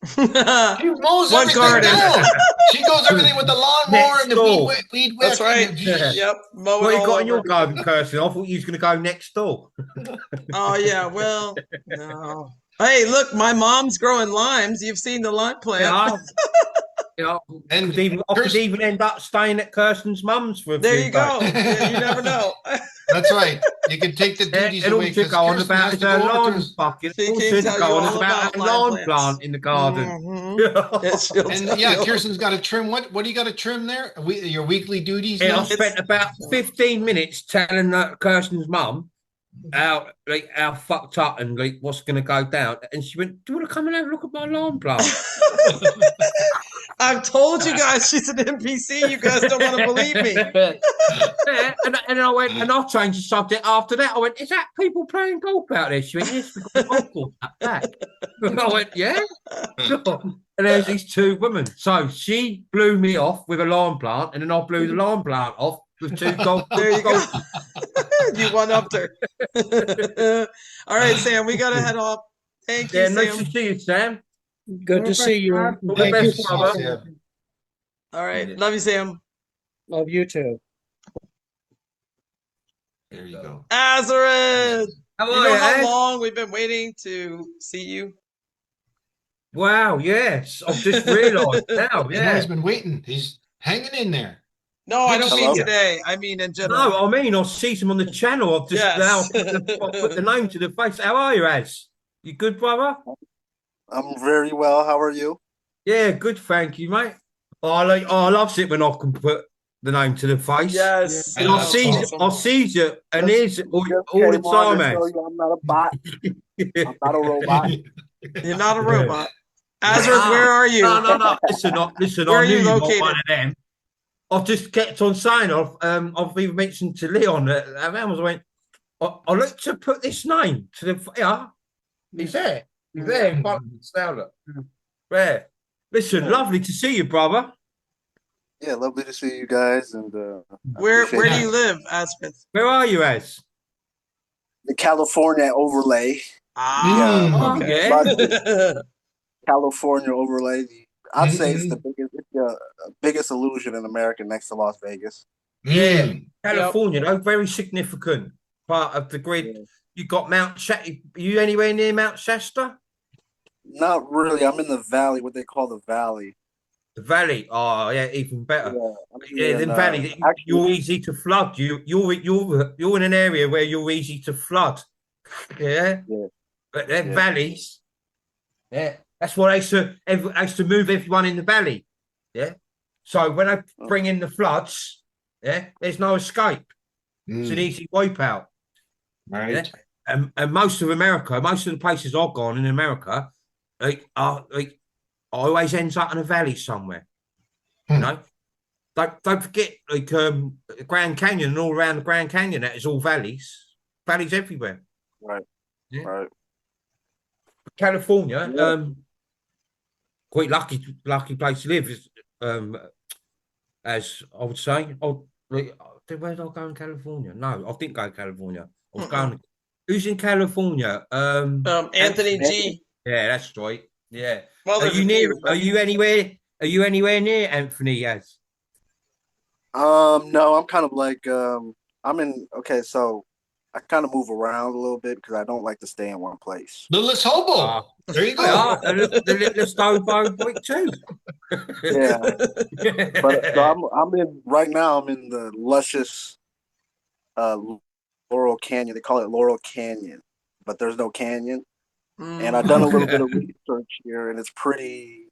She mows One everything garden. down. She goes everything with the lawnmower and the Next door. weed That's whack. right. Yeah. Yep. Mow What it have you all got in your over. garden, Kirsten? I thought you was going to go next door. Oh yeah. Well, no. Hey, look, my mom's growing limes. You've seen the lime plant. Yeah. And I could even end up staying at Kirsten's mum's for a There few you go. days. Yeah, you never know. that's right. You can take the Yeah, duties and all away. to 'cause go on Kirsten about has is to a go over to lawn his- bucket. She All can to tell go you on all is about a about lawn lime plants. plant in the garden. Mhm. Yeah, she'll And tell yeah, you. Kirsten's got to trim. What do you got to trim there? Your weekly duties Yeah, I now? spent about 15 minutes telling Kirsten's mum how fucked up and like what's going to go down, and she went, "Do you want to come and have a look at my lawn plant?" I've told you guys she's an NPC. You guys don't want to believe me. Yeah, and I went, and I changed the subject after that. I went, "Is that people playing golf out there?" She went, "Yes, we've got a golf course up back." I went, "Yeah." And there's these two women. So she blew me off with a lawn plant, and then I blew the lawn plant off with two golf. There you go. You one upped her. All right, Sam, we gotta head off. Thank you, Yeah, nice Sam. to see you, Sam. Good to see you. All the Thank you. best, brother. Yeah. All right, love you, Sam. Love you too. There you go. Azareth. How You are know you, how eh? long we've been waiting to see you? Wow, yes. I've just realised now, Yeah, yeah. he's been waiting. He's hanging in there. No, I don't mean Hello? today. I mean in general. No, I mean, I see them on the channel. I've just now Yes. put the name to the face. How are you, Az? You good, brother? I'm very well. How are you? Yeah, good, thank you, mate. I love it when I can put the name to the face. Yes. And I That's see awesome. I see you, and here's Just all the came on time, to show Az. you I'm not a bot. I'm not a robot. You're not a robot. Azard, where are you? No. Listen. Where I are knew you you were located? one of them. I've just kept on saying. I've even mentioned to Leon that I went. I look to put this name to the. Yeah, he's there. He's there in front of me. Now look. There. Listen, lovely to see you, brother. Yeah, lovely to see you guys. And I Where appreciate do it. you live, Asmith? Where are you, Az? The California overlay. Ah, Oh, okay. yeah. California overlay. I'd say it's Mhm. the biggest illusion in America next to Las Vegas. Yeah, California, though, very significant part of the grid. Yeah. You got Mount Shasta. Are you anywhere near Mount Shasta? Not really. I'm in the valley, what they call the valley. The valley. Oh, yeah, even better. I'm Yeah, in, the valley. actually, You're easy to flood. You're in an area where you're easy to flood. Yeah, Yeah. but they're Yeah. valleys. Yeah, that's why I used to move everyone in the valley. Yeah, so when I bring in the floods, yeah, there's no escape. It's an easy wipeout. Right. Yeah? And most of America, most of the places I've gone in America, I always ends up in a valley somewhere. You know, don't forget the Grand Canyon and all around the Grand Canyon. That is all valleys everywhere. Right. Yeah. Right. California, Yeah. quite lucky place to live is, as I would say. Oh, where did I go in California? No, I didn't go to California. I was going. Who's in California? Anthony G. Yeah, that's right. Yeah. Well, Are there's you a near? few, but- Are you anywhere? Are you anywhere near Anthony? Yes. No, I'm kind of like I'm in. Okay, so I kind of move around a little bit because I don't like to stay in one place. Littlest hobo. Ah. There you go. Yeah, the littlest hobo boy too. Yeah, but so I'm in right now. I'm in the luscious Laurel Canyon. They call it Laurel Canyon, but there's no canyon. And I've done a little bit of research here, and it's pretty.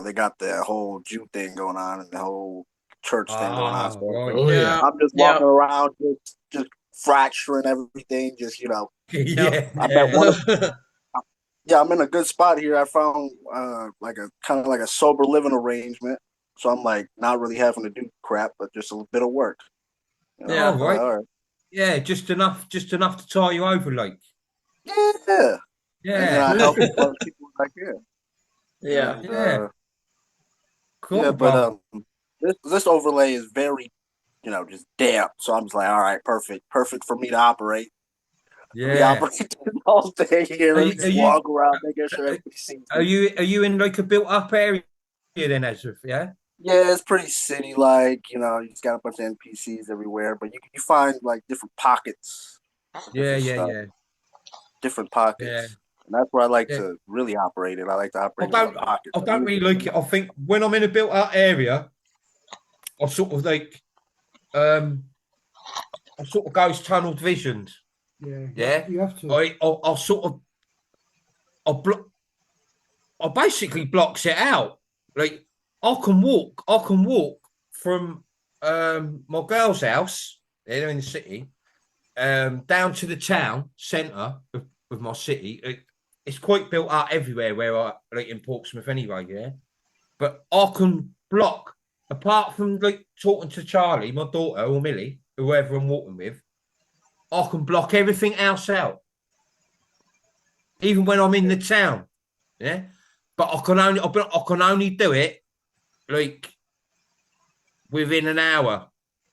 They got the whole Jew thing going on and the whole church thing going on. So right. Oh, yeah. I'm just walking around, just fracturing everything. Just Yeah. I bet one of Yeah, I'm in a good spot here. I found like a kind of like a sober living arrangement, so I'm like not really having to do crap, but just a bit of work. Yeah, right. All right. Yeah, just enough to tie you over, like. Yeah. Yeah. And then I help other people like that. Yeah. Yeah. Cool. Yeah, but this overlay is very, just damp. So I'm just like, all right, perfect for me to operate. Yeah. Operate all day here and just walk around, making sure everybody sees. Are you in like a built up area then, Ezra? Yeah. Yeah, it's pretty city like. You just got a bunch of NPCs everywhere, but you find like different pockets. Yeah. Different pockets. Yeah. And that's where I like to really operate it. I like to operate in pockets. I don't really like it. I think when I'm in a built up area, I sort of like I sort of goes tunnel visioned. Yeah. You have to. I'll sort of I basically blocks it out. Like I can walk from my girl's house, they're in the city, down to the town centre of my city. It's quite built up everywhere where I like in Portsmouth anyway, yeah. But I can block, apart from like talking to Charlie, my daughter, or Millie, whoever I'm walking with, I can block everything else out. Even when I'm in the town. Yeah. But I can only do it like within an hour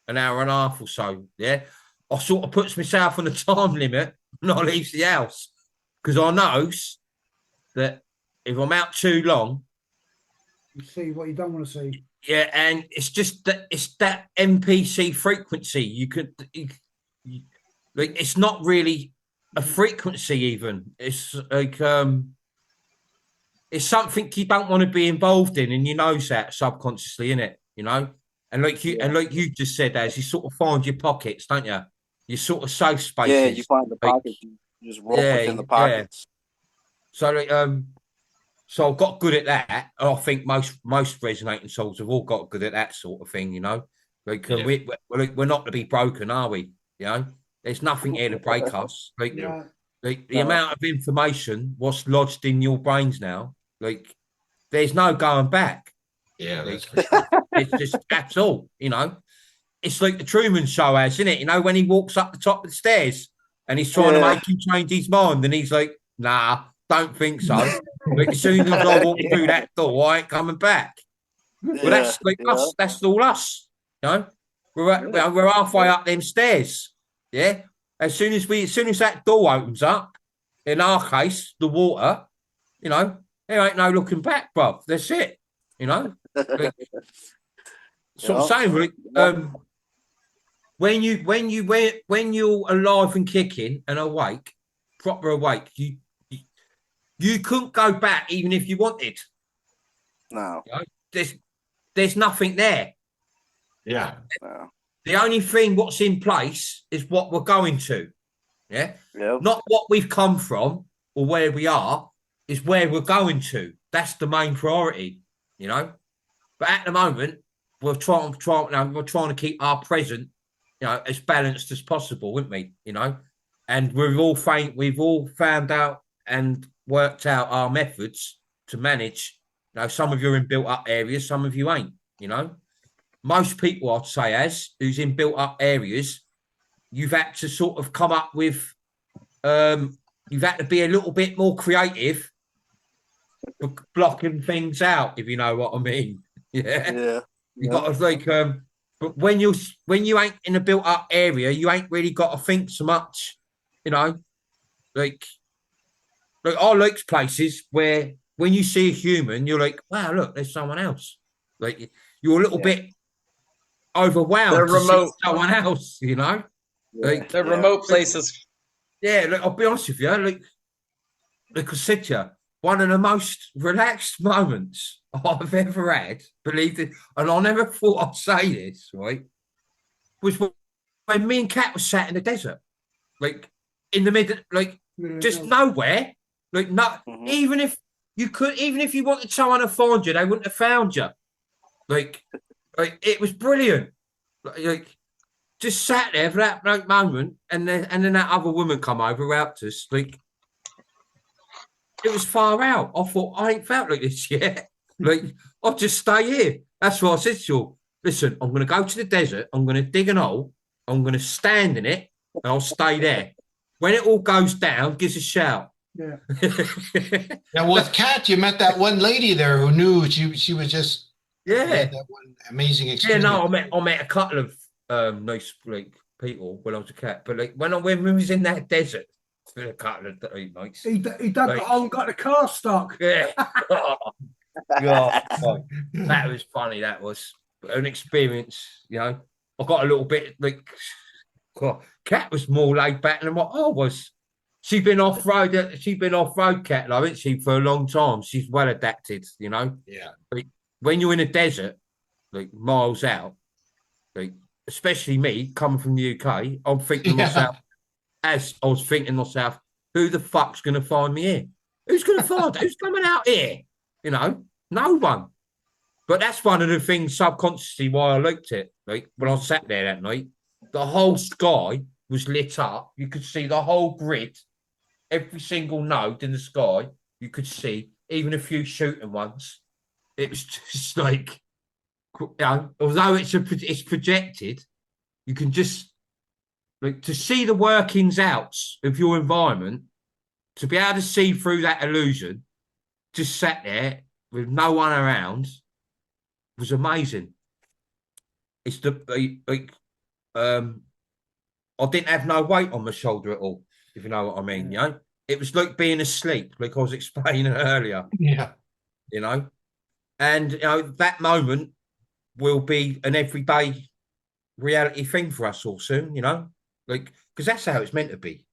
and a half or so. Yeah. I sort of puts myself on a time limit when I leave the house. Because I know that if I'm out too long, You see what you don't want to see. yeah, and it's just that NPC frequency. Like it's not really a frequency even. It's like it's something you don't want to be involved in, and you know that subconsciously, in it, you know. And like you just said, as you sort of find your pockets, don't you? Your sort of safe spaces. Yeah, you find the like, pockets. You just roll within the pockets. So like, so I've got good at that. I think most resonating souls have all got good at that sort of thing, you know. Like we're not to be broken, are we? You know, there's nothing here to break us. Like, like the amount of information what's lodged in your brains now, like there's no going back. Yeah, like, it's just that's all, you know. It's like the Truman Show has, isn't it? You know, when he walks up the top of the stairs and he's trying to make him change his mind, and he's like, "Nah, don't think so." Like, as soon as I walk through that door, I ain't coming back. Well, that's like us. That's all us. You know, we're halfway up them stairs. Yeah. As soon as that door opens up, in our case, the water, you know, there ain't no looking back, bruv. That's it. You know. Like, sort of saying, like, when you're alive and kicking and awake, proper awake, you couldn't go back even if you wanted. No. You know? There's nothing there. Yeah. No. The only thing what's in place is what we're going to. Yeah. Yep. Not what we've come from or where we are, is where we're going to. That's the main priority, you know. But at the moment, we're trying to keep our present, you know, as balanced as possible, wouldn't we? You know, and we've all found out and worked out our methods to manage. You know, some of you are in built up areas, some of you ain't. You know, most people, I'd say, who's in built up areas, you've had to sort of come up with, you've had to be a little bit more creative for blocking things out, if you know what I mean. Yeah. You got to like, but when you ain't in a built up area, you ain't really got to think so much, you know. Like I like places where when you see a human, you're like, wow, look, there's someone else. Like you're a little bit overwhelmed They're to remote. see someone else, you know. Like They're remote places. Yeah, look, I'll be honest with you, like I said to you, one of the most relaxed moments I've ever had, believe it, and I never thought I'd say this, right, was when me and Kat was sat in the desert, like in the middle, like just nowhere, like even if you wanted someone to find you, they wouldn't have found you. Like it was brilliant. Like just sat there for that moment, and then that other woman come over who helped us, like. It was far out. I thought, I ain't felt like this yet. Like, I'll just stay here. That's what I said to you. Listen, I'm going to go to the desert. I'm going to dig an hole. I'm going to stand in it, and I'll stay there. When it all goes down, give us a shout. Yeah. Now, with Kat, you met that one lady there who knew she was just that one amazing experience. Yeah, no, I met a couple of nice like people when I was a cat, but like when we was in that desert. A couple of nights. He done like, the hole and got the car stuck. Yeah. God, that was funny. That was an experience, you know. I got a little bit like, God, Kat was more laid back than what I was. She's been off road, Kat, like, hasn't she, for a long time. She's well adapted, you know. Yeah. Like, when you're in a desert, like miles out, like especially me coming from the UK, I'm thinking to myself. As I was thinking to myself, who the fuck's going to find me here? Who's going to find? Who's coming out here? You know, no one. But that's one of the things subconsciously why I liked it. Like when I sat there that night, the whole sky was lit up. You could see the whole grid, every single node in the sky. You could see even a few shooting ones. It was just like, you know, although it's projected, you can just. Like to see the workings out of your environment, to be able to see through that illusion, just sat there with no one around, was amazing. It's I didn't have no weight on my shoulder at all, if you know what I mean. You know, it was like being asleep, like I was explaining earlier. Yeah, you know, and you know that moment will be an everyday reality thing for us all soon. You know. Like, because that's how it's meant to be,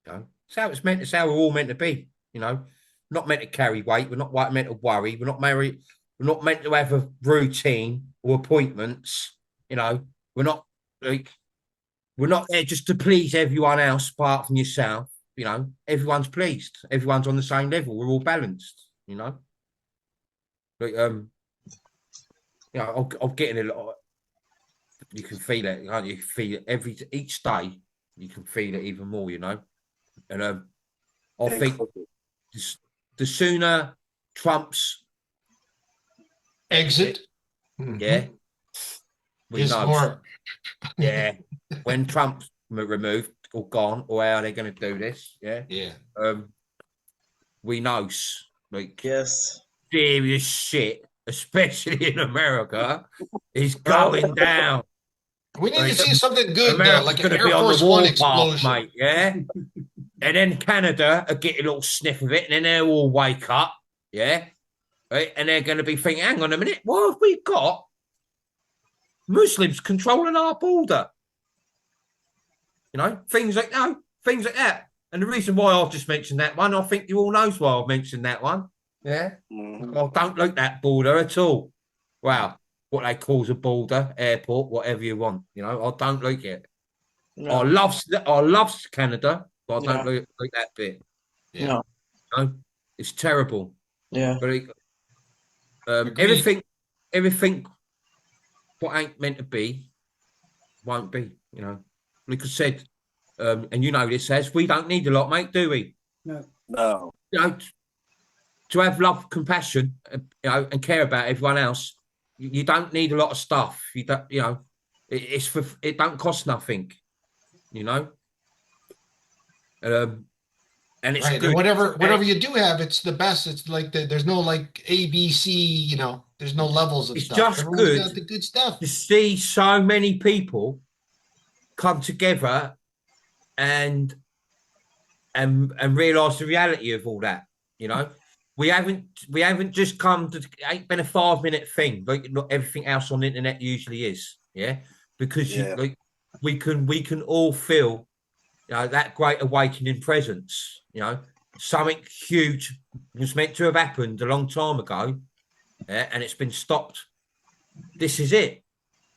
you know. It's how we're all meant to be, you know. not meant to carry weight. We're not meant to worry. We're not married. We're not meant to have a routine or appointments. You know, we're not there just to please everyone else apart from yourself. You know, everyone's pleased. Everyone's on the same level. We're all balanced. You know, like you know, I'm getting a lot. You can feel it, can't you? You can feel it each day. You can feel it even more. You know, and I think the sooner Trump's Exit. yeah, we Is know. more. Yeah, when Trump's removed or gone, or how they're going to do this, yeah, Yeah. we know, like, Yes. serious shit, especially in America, is going down. We need Like, to see something good, America's like an going to Air be on Force the One warpath, explosion. mate. Yeah, and then Canada are getting a little sniff of it, and then they'll all wake up. Yeah, right, and they're going to be thinking, "Hang on a minute, what have we got? Muslims controlling our border." You know, things like that. And the reason why I've just mentioned that one, I think you all knows why I've mentioned that one. Yeah, I don't like that border at all. Wow, what they call a border, airport, whatever you want. You know, I don't like it. No. I love Canada, but I don't like that bit. Yeah. No. You know, it's terrible. Yeah. But Agreed. everything, what ain't meant to be, won't be. You know, like I said, and you know this, as we don't need a lot, mate, do we? No. You know, to have love, compassion, you know, and care about everyone else, you don't need a lot of stuff. You don't, you know, it don't cost nothing. You know, and it's Right. good. And whatever you do have, it's the best. It's like there's no like A, B, C. You know, there's no levels of It's stuff. just Everyone's good got the good stuff. to see so many people come together and realise the reality of all that. You know, we haven't just come to. It ain't been a 5-minute thing like everything else on the internet usually is. Yeah, because we can all feel, you know, that great awakening presence. You know, something huge was meant to have happened a long time ago, yeah, and it's been stopped. This is it.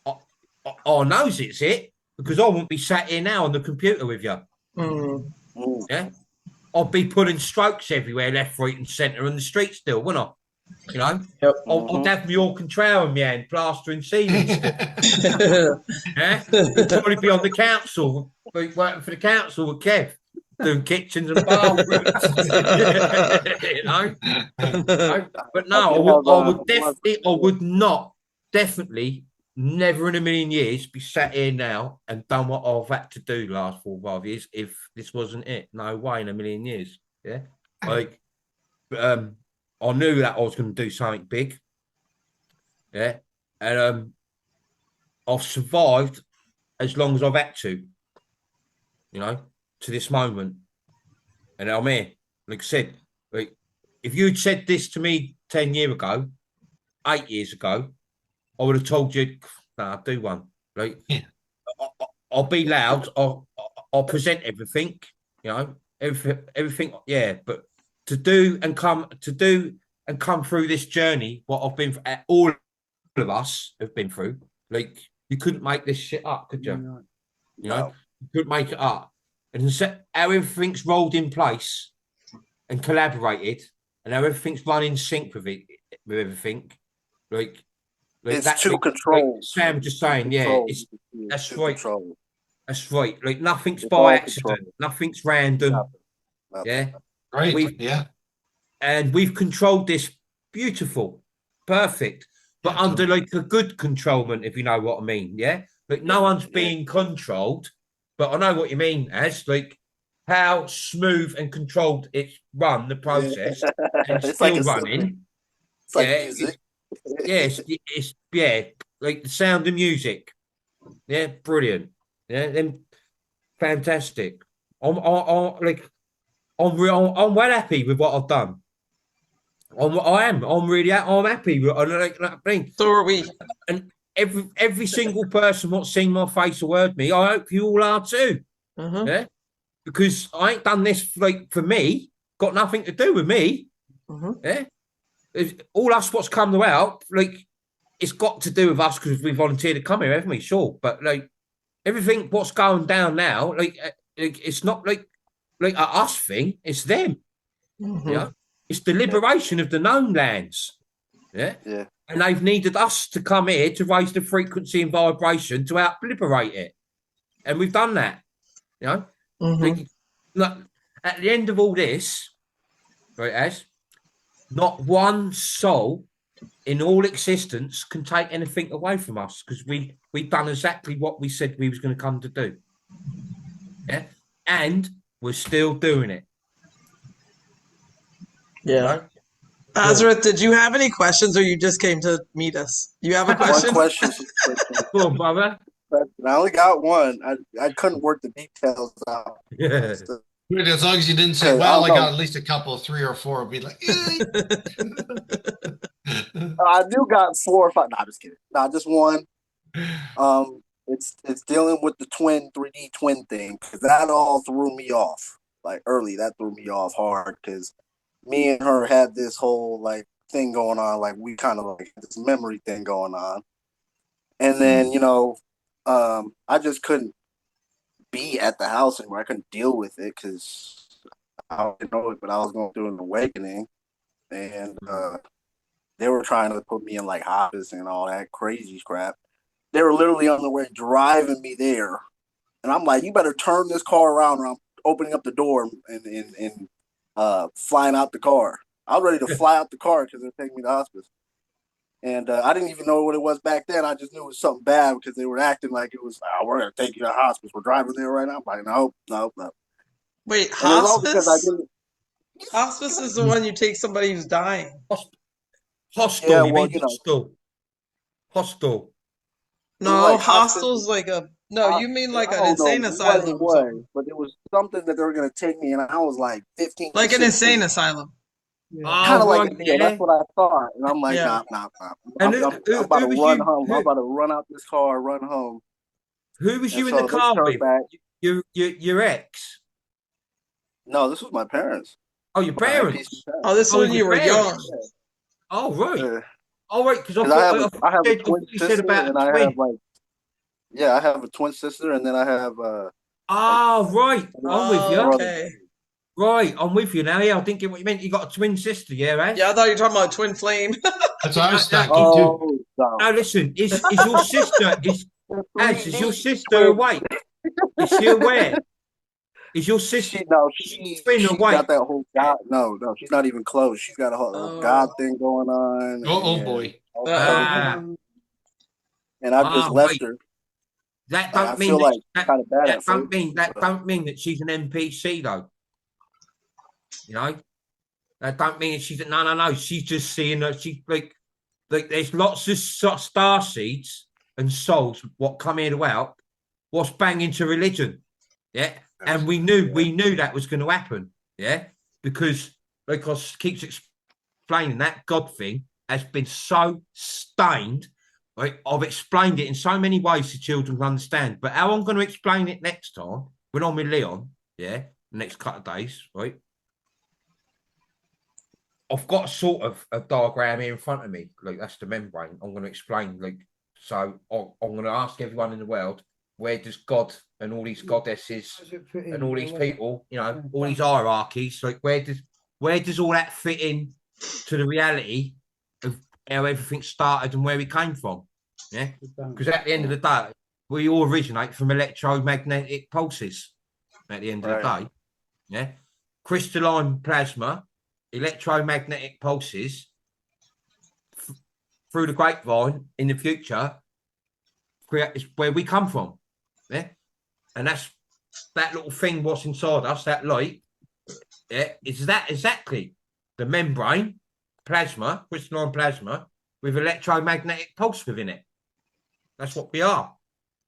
I knows it's it because I wouldn't be sat here now on the computer with you. Yeah, I'd be putting strokes everywhere, left, right, and centre on the street still, wouldn't I? You know, I'd have my York and trowel in my hand, plastering ceilings. Yeah, I'd probably be on the council, working for the council with Kev, doing kitchens and bathrooms. You know, but no, I would not, definitely, never in a million years be sat here now and done what I've had to do last 4 or 5 years if this wasn't it. No way in a million years. Yeah, like, I knew that I was going to do something big. Yeah, and I've survived as long as I've had to. You know, to this moment, and I'm here. Like I said, like, if you'd said this to me 10 years ago, 8 years ago, I would have told you, nah, I'll do one. Like, I'll be loud. I'll present everything. You know, everything. Yeah, but to do and come through this journey, what I've been, all of us have been through. Like, you couldn't make this shit up, could you? No. You know, you couldn't make it up. And how everything's rolled in place and collaborated, and how everything's run in sync with everything. Like it's that's too controlled. Like Sam just saying, yeah, that's right. Controlled. That's right. Like, nothing's It's by all accident. controlled. Nothing's random. Nothing. Yeah. Right. And we've controlled this beautiful, perfect, but under like a good controlment, if you know what I mean. Yeah. Like, no one's being controlled, but I know what you mean, as like how smooth and controlled it's run, the process, and It's still like running. It's like music. It's like the sound of music. Yeah, brilliant. Yeah, then fantastic. I'm well happy with what I've done. I'm happy with it. So are we. And every single person what's seen my face or heard me, I hope you all are too. Yeah, because I ain't done this like for me. Got nothing to do with me. Mhm. Yeah, all us what's come to out, like it's got to do with us because we volunteered to come here, haven't we? Sure, but like everything what's going down now, it's not like a us thing. It's them. Mhm. Yeah, it's the liberation of the known lands. Yeah, Yeah. and they've needed us to come here to raise the frequency and vibration to help liberate it, and we've done that. You know, Mhm. look, at the end of all this, right, as not one soul in all existence can take anything away from us because we've done exactly what we said we was going to come to do. Yeah, and we're still doing it. Yeah. Right? Azareth, did you have any questions or you just came to meet us? You have a question? One question. Go on, brother. I only got one. I couldn't work the details out. Yeah. Good, as long as you didn't say, Okay, well, I I'll got go. at least a couple, 3 or 4, be like, I do got 4 or 5. Nah, just kidding. Nah, just one. It's dealing with the 3D twin thing because that all threw me off. Like early, that threw me off hard because me and her had this whole like thing going on. Like we kind of like this memory thing going on, and then I just couldn't be at the house anymore. I couldn't deal with it because I didn't know it, but I was going through an awakening, and they were trying to put me in like hospice and all that crazy crap. They were literally on the way driving me there, and I'm like, "You better turn this car around." Or I'm opening up the door and flying out the car. I was ready to fly out the car because they're taking me to hospice, and I didn't even know what it was back then. I just knew it was something bad because they were acting like it was. Oh, we're gonna take you to hospice. We're driving there right now. I'm like, no. Wait, And it was all because I hospice? didn't. Hospice is the one you take somebody who's dying. Hostel. Yeah, You well, mean hostel? Hostel. No, like hospice. hostel's like a no. You mean like I an don't know insane what asylum it or was, something? but it was something that they were going to take me, and I was like 15, Like an 16. insane asylum. Kind Oh, of like right, a deal. yeah. That's what I thought, and I'm like, Yeah. nah. And I'm who about to was run you? home. I'm about to run out this car, run home. Who was And you in so the they car turned with? back. Your ex? No, this was my parents. Oh, your My parents? NPC parents. Oh, this Oh, when your you were young. parents? Oh, right. Yeah. Oh, right. Because I 'Cause thought I have a I twin thought you said sister, about and a I twin. have like, yeah, I have a twin sister, and then I have Oh, right. I'm with you. Okay. Right, I'm with you now. Yeah, I didn't get what you meant. You got a twin sister, yeah, right? Yeah, I thought you were talking about twin flame. that's what I was No, thinking too. no, listen. Is your sister is your 3D sister twin. awake? Is she aware? Is your sister She twin awake? got that whole God. No, she's not even close. She's got a whole God thing going on. Oh and boy. all Ah, everything. And I just left right. her. That I don't mean feel that, like kind of bad that at don't first. mean that don't mean that she's an NPC though. You know, that don't mean that she's no. She's just seeing that she's like there's lots of star seeds and souls what come here to help. What's bang into religion, yeah. And we knew that was going to happen, yeah, because keeps explaining that God thing has been so stained. Right, I've explained it in so many ways so children can understand. But how I'm going to explain it next time when I'm with Leon, yeah, the next couple of days, right? I've got sort of a diagram here in front of me, like that's the membrane. I'm going to explain, like, so I'm going to ask everyone in the world, where does God and all these goddesses and all these people, you know, all these hierarchies, like where does all that fit in to the reality of how everything started and where we came from? Yeah, because at the end of the day, we all originate from electromagnetic pulses. At the end of the day, yeah, crystalline plasma, electromagnetic pulses through the grapevine in the future is where we come from. Yeah, and that's that little thing what's inside us, that light. Yeah, is that exactly the membrane, plasma, crystalline plasma with electromagnetic pulse within it. That's what we are.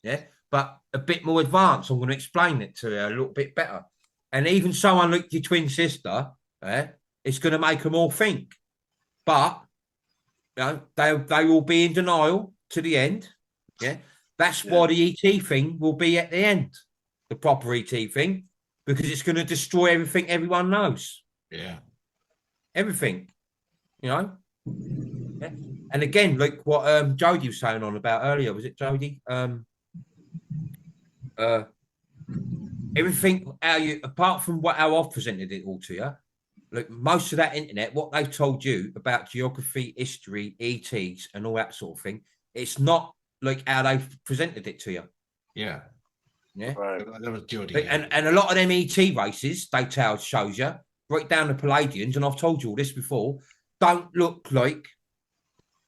Yeah, but a bit more advanced. I'm going to explain it to you a little bit better. And even someone like your twin sister, it's going to make them all think. But you know, they will be in denial to the end. Yeah, that's why the ET thing will be at the end, the proper ET thing, because it's going to destroy everything everyone knows. Yeah. everything, you know. Yeah. And again, like what Jodie was saying on about earlier, was it Jodie? Everything how you, apart from what how I've presented it all to you, like most of that internet, what they've told you about geography, history, ETs, and all that sort of thing, it's not like how they've presented it to you. Yeah. Yeah. Right. That was Jody. Like, and a lot of them ET races they tell shows you right down the Palladians, and I've told you all this before, don't look like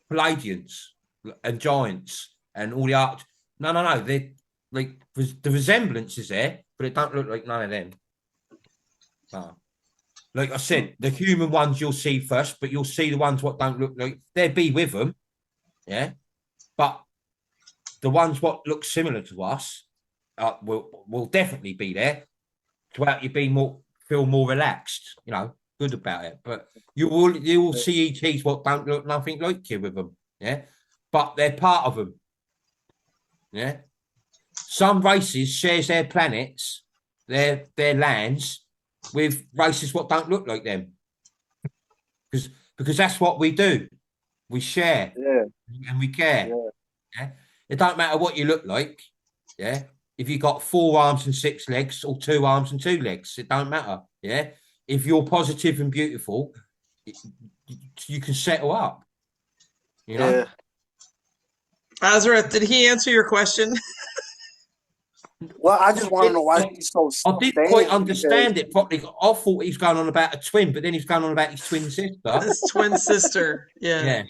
Palladians and giants and all the art. No. They're like the resemblance is there, but it don't look like none of them. No. Like I said, the human ones you'll see first, but you'll see the ones what don't look like they'll be with them. Yeah. But the ones what look similar to us will definitely be there to help you feel more relaxed, you know, good about it. But you will see ETs what don't look nothing like you with them. Yeah. But they're part of them. Yeah. Some races shares their planets, their lands with races what don't look like them. Because that's what we do. We share. Yeah. And we care. Yeah. Yeah. It don't matter what you look like. Yeah. If you got 4 arms and 6 legs or 2 arms and 2 legs, it don't matter. Yeah. If you're positive and beautiful, you can settle up. You know? Yeah. Azareth, did he answer your question? Well, I just want to know why he's so. I didn't quite understand it properly. I thought he was going on about a twin, but then he's going on about his twin sister. His twin sister. Yeah.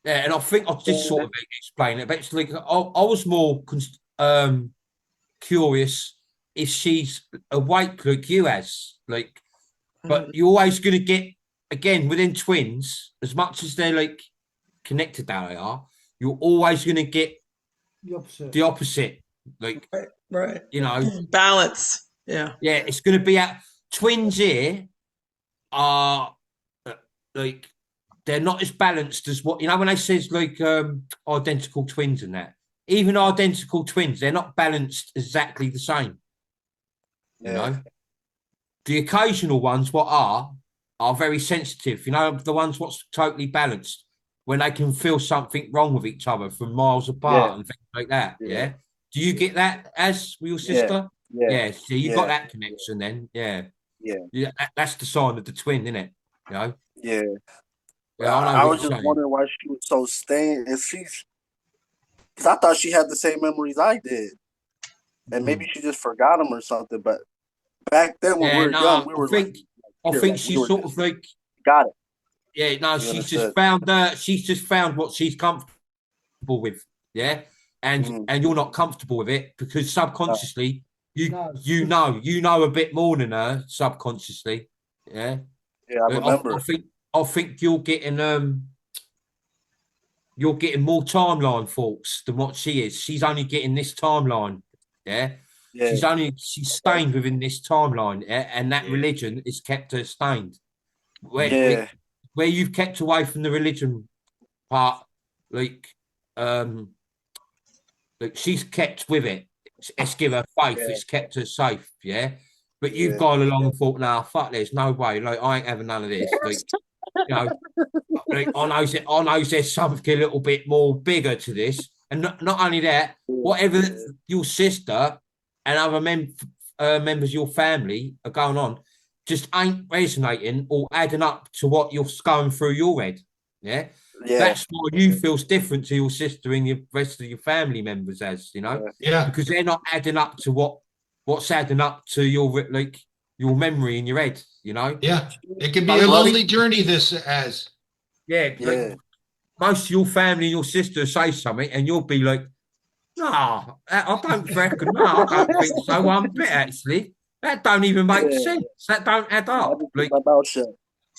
Yeah, and I think I just sort of explained it, but it's like I was more curious if she's awake like you as, like, but you're always going to get, again, within twins, as much as they're like connected how they are, you're always going to get the opposite. Like, right. You know, balance. Yeah. Yeah, it's going to be at twins here are like they're not as balanced as what you know when they says like identical twins and that. Even identical twins, they're not balanced exactly the same. You know, the occasional ones what are very sensitive. You know, the ones what's totally balanced when they can feel something wrong with each other from miles apart and things like that. Yeah. Do you get that as with your sister? Yeah. So you got that connection then. Yeah. That's the sign of the twin, isn't it? You know? Yeah. I was just wondering why she was so stained. And because I thought she had the same memories I did. And maybe she just forgot them or something. But back then when we were young, we were I think she's sort of like got it. Yeah, no, she's just found what she's comfortable with. Yeah. And you're not comfortable with it because subconsciously you know a bit more than her subconsciously. Yeah. Yeah, I remember. I think you're getting more timeline thoughts than what she is. She's only getting this timeline. Yeah. She's stained within this timeline, and that religion is kept her stained. Where you've kept away from the religion part, like she's kept with it. It's give her faith. It's kept her safe. Yeah. But you've gone along and thought, nah, fuck, there's no way. Like, I ain't having none of this. Like, you know, like, I know there's something a little bit more bigger to this. And not only that, whatever your sister and other members of your family are going on, just ain't resonating or adding up to what you're going through your head. Yeah. That's why you feels different to your sister and the rest of your family members as, you know? Yeah. Because they're not adding up to what's adding up to your memory in your head, you know? Yeah. It can be a lonely journey like, most of your family and your sister say something and you'll be like, no, I don't reckon, no, I don't think so one bit actually. That don't even make sense. That don't add up. Like,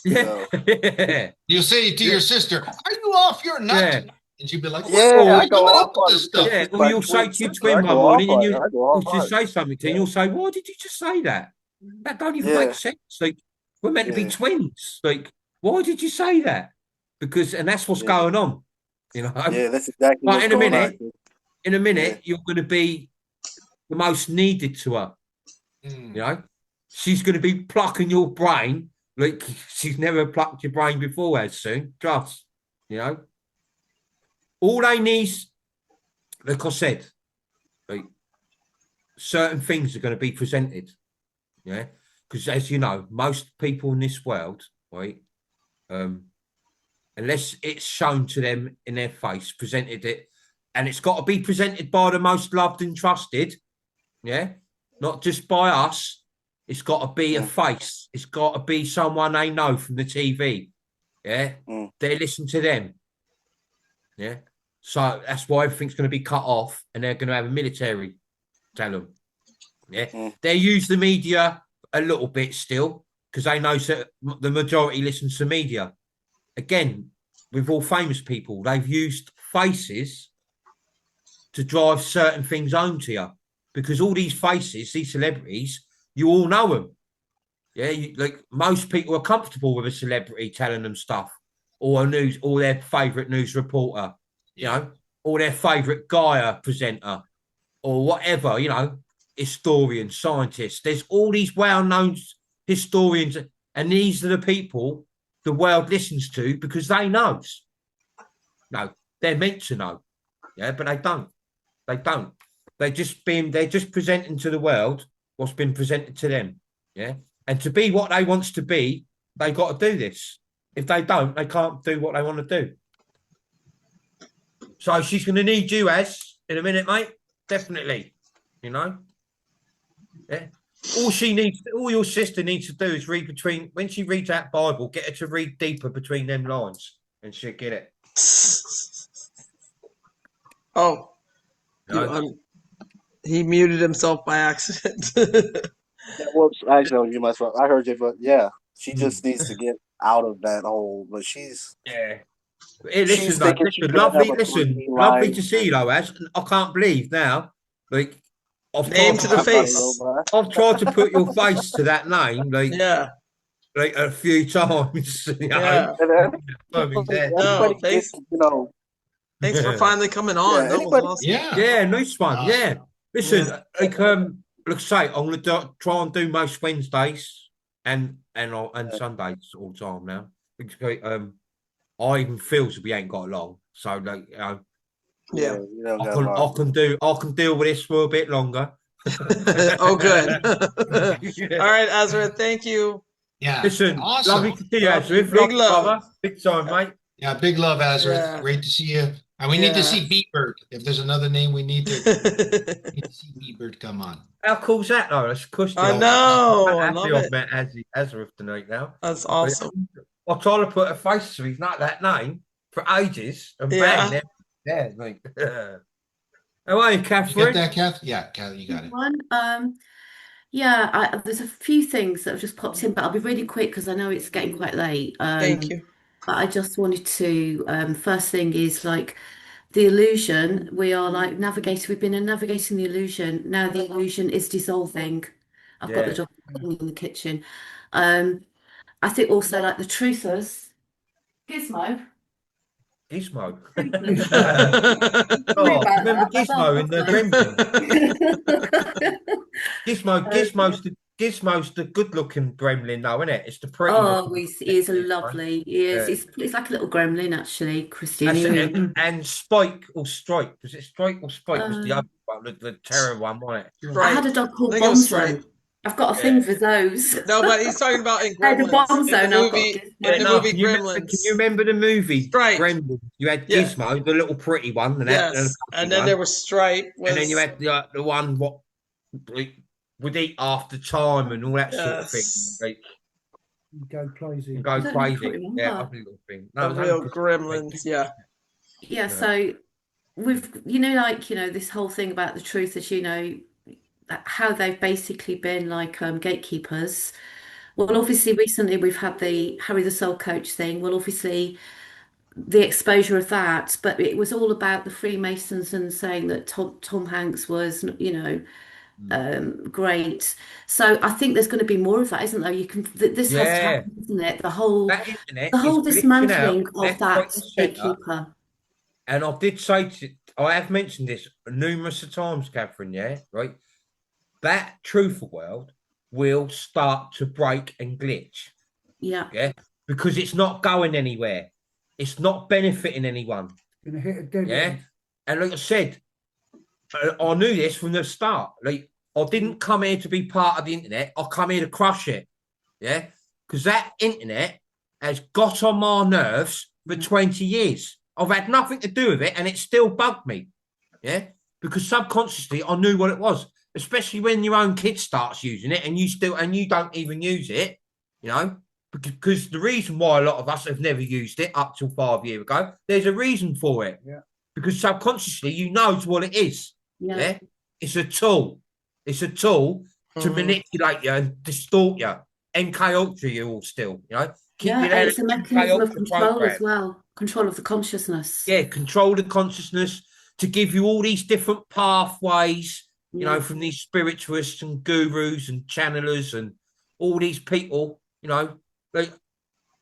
You say to your sister, "Are you off your nut?" Yeah. And she'd be like, I go off on this stuff. Yeah, or you'll say to your twin one morning and you'll just say something to you and you'll say, why did you just say that? That don't even make sense. Like, we're meant to be twins. Like, why did you say that? Because, and that's what's going on, you know? Yeah, that's exactly but in a minute, you're going to be the most needed to her. You know? She's going to be plucking your brain like she's never plucked your brain before, as soon. Trust, you know. All they need, like I said, like certain things are going to be presented, yeah. Because as you know, most people in this world, right, unless it's shown to them in their face, presented it, and it's got to be presented by the most loved and trusted, yeah, not just by us. It's got to be a face. It's got to be someone they know from the TV, yeah. They listen to them, yeah. So that's why everything's going to be cut off, and they're going to have a military tell them, yeah. They use the media a little bit still because they know that the majority listens to media. Again, with all famous people, they've used faces to drive certain things home to you because all these faces, these celebrities, you all know them. Yeah, like most people are comfortable with a celebrity telling them stuff or their favourite news reporter, you know, or their favourite guy presenter or whatever, you know, historians, scientists. There's all these well-known historians, and these are the people the world listens to because they know. No, they're meant to know, yeah, but they don't. They don't. They're just presenting to the world what's been presented to them, yeah. And to be what they wants to be, they got to do this. If they don't, they can't do what they want to do. So she's going to need you, Az, in a minute, mate. Definitely, you know. Yeah. All your sister needs to do is read when she reads that Bible, get her to read deeper between them lines, and she'll get it. Oh, No. he muted himself by accident. Yeah, whoops, actually, you must. I heard you, but yeah, she just needs to get out of that hole. But she's Hey, she's listen, thinking she's gonna lovely. have a Listen, 3D lovely line. to see you, though, Az. I can't believe now, like Name to the face. I've tried to put your face to that name, like a few times. You know? Yeah. Everybody thanks. you know. Thanks for finally coming on. Yeah, That was awesome. Yeah, nice one. Yeah. Listen, like like I say, I'm gonna try and do most Wednesdays and Sundays all the time now. Because, I even feel we ain't got long, so like you know, Yeah, I can deal with this for a bit longer. Oh, good. All right, Ezra, thank you. Yeah. Listen, Awesome. lovely to see you, Ezra. Big love. Brother. Big time, mate. Yeah, big love, Azra. Yeah. Great to see you. And we need to see B-Bird. If there's another name, we need to see B-Bird come on. How cool's that, though? That's I know. I I'm love happy it. I've met Ezra tonight now. That's awesome. I'll try to put a face to his not that name for ages. And bang, there. Like, how are you, Catherine? You got that, Kath? Yeah, Kath, you got it. Yeah, there's a few things that have just popped in, but I'll be really quick because I know it's getting quite late. Thank you. But I just wanted to, first thing is like the illusion. We are like we've been navigating the illusion. Now the illusion is dissolving. I've got the dog in the kitchen. I think also like the truthers, Gizmo. Gizmo. Remember Gizmo in the Gremlin? Gizmo's the good-looking gremlin, though, isn't it? It's the pretty. Oh, he is a lovely. He is. It's like a little gremlin, actually, Christian. And Spike or Strike. Was it Strike or Spike? Was the other one, the terror one, wasn't it? I had a dog called Bonzo. I've got a thing for those. No, but he's talking about in Gremlins. In the movie Gremlins. Can you remember the movie Stripe? Gremlins? You had Gizmo, the little pretty one. And then there was Stripe. And then you had the one what would eat after time and all that sort of thing. Like, go crazy. Go crazy. Yeah, lovely little thing. The real Gremlins, Yeah, so with this whole thing about the truth is, how they've basically been like gatekeepers. Well, obviously recently we've had the Harry the Soul Coach thing. Well, obviously the exposure of that, but it was all about the Freemasons and saying that Tom Hanks was, great. So I think there's going to be more of that, isn't there? This has to happen, isn't it? The whole dismantling of that gatekeeper. And I have mentioned this numerous times, Catherine. Yeah, right. That truthful world will start to break and glitch. Yeah. Yeah, because it's not going anywhere. It's not benefiting anyone. Gonna hit a dead Yeah, end. and like I said, I knew this from the start. Like, I didn't come here to be part of the internet. I come here to crush it. Yeah, because that internet has got on my nerves for 20 years. I've had nothing to do with it, and it still bugged me. Yeah, because subconsciously I knew what it was. Especially when your own kid starts using it, and you don't even use it. You know, because the reason why a lot of us have never used it up till 5 years ago, there's a reason for it. Yeah. Because subconsciously you know what it is. Yeah. Yeah. It's a tool. It's a tool to manipulate you and distort you. MK Ultra you all still, you know. Keep Yeah, you there it's a in MK mechanism of Ultra control program. as well. Control of the consciousness. Yeah, control the consciousness to give you all these different pathways, you know, from these spiritualists and gurus and channelers and all these people, you know. Like,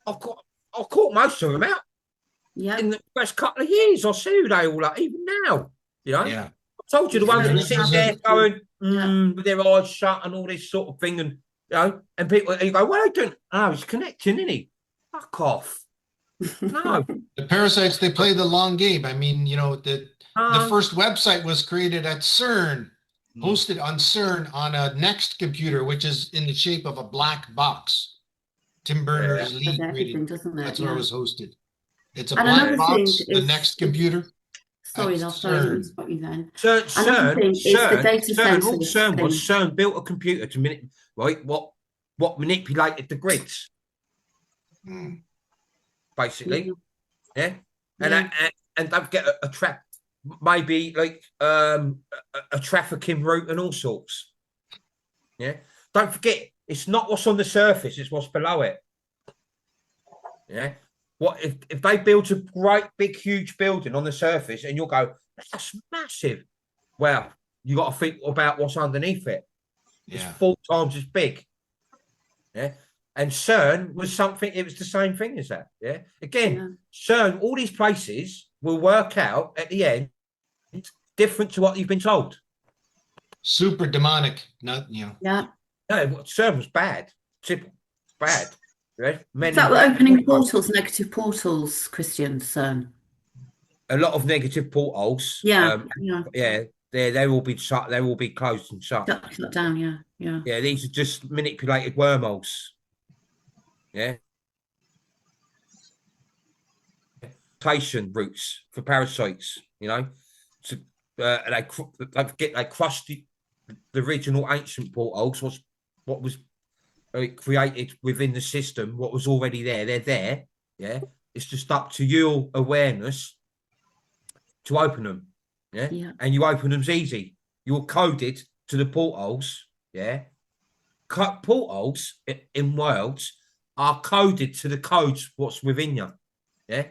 I caught most of them out. Yeah. In the first couple of years, I see who they all are, even now. You know, Yeah. I told you the ones that sit there going Yeah. with their eyes shut and all this sort of thing, and you know, and people you go, "What are they doing?" Oh, he's connecting, isn't he? Fuck off! No, The parasites, they play the long game. I mean, you know, the first website was created at CERN, hosted on CERN on a Next computer, which is in the shape of a black box. Tim Berners-Lee Does created. everything, doesn't it? That's where it was hosted. It's a And black another box, thing the is- Next computer. Sorry, At love, sorry, I didn't mean CERN. to stop you then. CERN, thing is the data CERN, all centers CERN was thing. CERN built a computer to right what manipulated the grids, basically. Yeah, and don't forget a trap, maybe like a trafficking route and all sorts. Yeah, don't forget it's not what's on the surface; it's what's below it. Yeah, what if they built a great big huge building on the surface and you'll go, that's massive. Well, you got to think about what's underneath it. It's 4 times as big. Yeah. And CERN was something, it was the same thing as that. Yeah. Again, CERN, all these places will work out at the end different to what you've been told. Super demonic, not, you know. Yeah. No, CERN was bad. Simple. Bad. Right? Is that what opening portals, negative portals, Christian, CERN? A lot of negative portholes. Yeah. Yeah. They will be shut. They will be closed and shut. Shut down. Yeah. Yeah. Yeah. These are just manipulated wormholes. Yeah. Routes for parasites. You know, so they crushed the original ancient portholes. What was created within the system, what was already there. They're there. Yeah. It's just up to your awareness to open them. Yeah. And you open them's easy. You're coded to the portholes. Yeah. Portholes in worlds are coded to the codes what's within you. Yeah.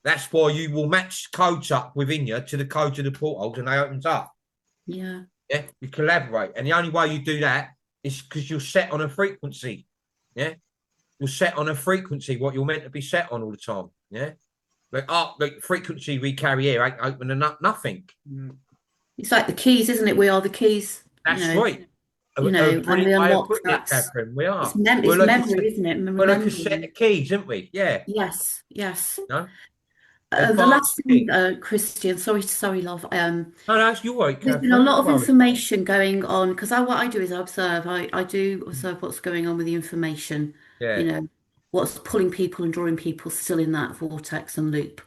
That's why you will match codes up within you to the codes of the portholes and they opens up. Yeah. Yeah. You collaborate. And the only way you do that is because you're set on a frequency. Yeah. You're set on a frequency, what you're meant to be set on all the time. Yeah. Like frequency we carry here ain't opening up nothing. It's like the keys, isn't it? We are the keys. That's right. You know, and we unlock that. Catherine, we are. It's memory, isn't it? We're like a set of keys, isn't we? Yeah. Yes. Yes. No? The last thing, Christian, sorry, love. No, that's you're right. There's been a lot of information going on because what I do is I observe. I do observe what's going on with the information. Yeah. You know, what's pulling people and drawing people still in that vortex and loop.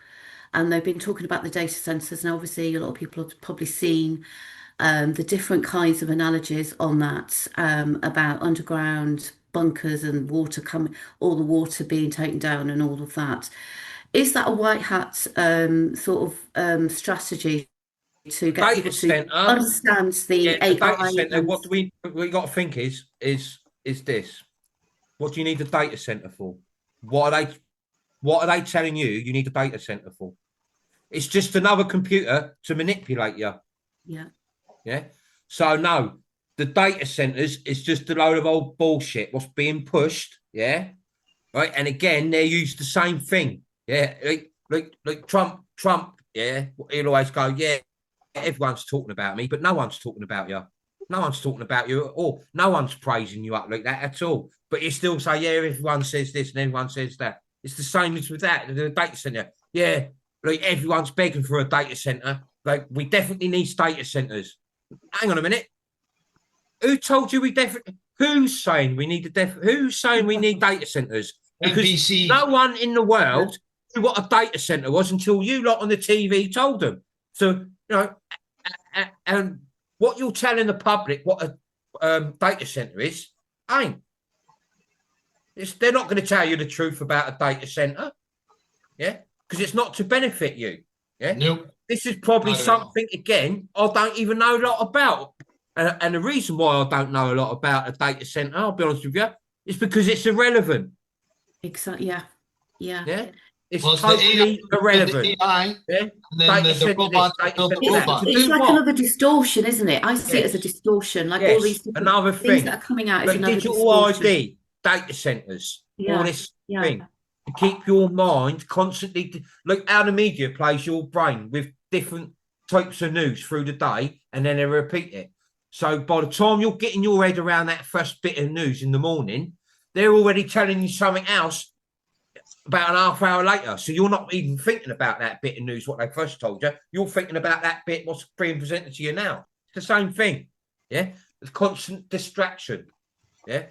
And they've been talking about the data centers, and obviously a lot of people have probably seen the different kinds of analogies on that about underground bunkers and water coming, all the water being taken down and all of that. Is that a white hat sort of strategy to get people to understand the AI? Data center, what we got to think is this. What do you need a data center for? What are they telling you need a data center for? It's just another computer to manipulate you. Yeah. Yeah. So no, the data centers is just a load of old bullshit. What's being pushed? Yeah. Right. And again, they use the same thing. Yeah. Like Trump. Yeah. He'll always go, yeah, everyone's talking about me, but no one's talking about you. No one's talking about you at all. No one's praising you up like that at all. But you still say, yeah, everyone says this and everyone says that. It's the same as with that, the data center. Yeah, like everyone's begging for a data center. Like, we definitely need data centers. Hang on a minute. Who told you we definitely? Who's saying we need Who's saying we need data centers? Because NBC. no one in the world knew what a data center was until you lot on the TV told them. So, you know, and what you're telling the public what a data center is, ain't. They're not going to tell you the truth about a data center, yeah, because it's not to benefit you, yeah. Nope. This is probably Not at all. something again I don't even know a lot about, and the reason why I don't know a lot about a data center, I'll be honest with you, is because it's irrelevant. Exactly. Yeah. Yeah. Yeah, it's Well, it's the totally AI, irrelevant. the AI, Yeah, and then data the center robots this, that build the data center that. robots. To It's do like what? another distortion, isn't it? I see it as a Yes. distortion, like all Yes, these different another things thing. that are coming out is Like another digital distortion. ID, data centers, all Yeah. this Yeah. thing to keep your mind constantly. Like how the media plays your brain with different types of news through the day, and then they repeat it. So by the time you're getting your head around that first bit of news in the morning, they're already telling you something else about an half hour later. So you're not even thinking about that bit of news, what they first told you. You're thinking about that bit, what's being presented to you now. It's the same thing. Yeah. It's constant distraction. Yeah.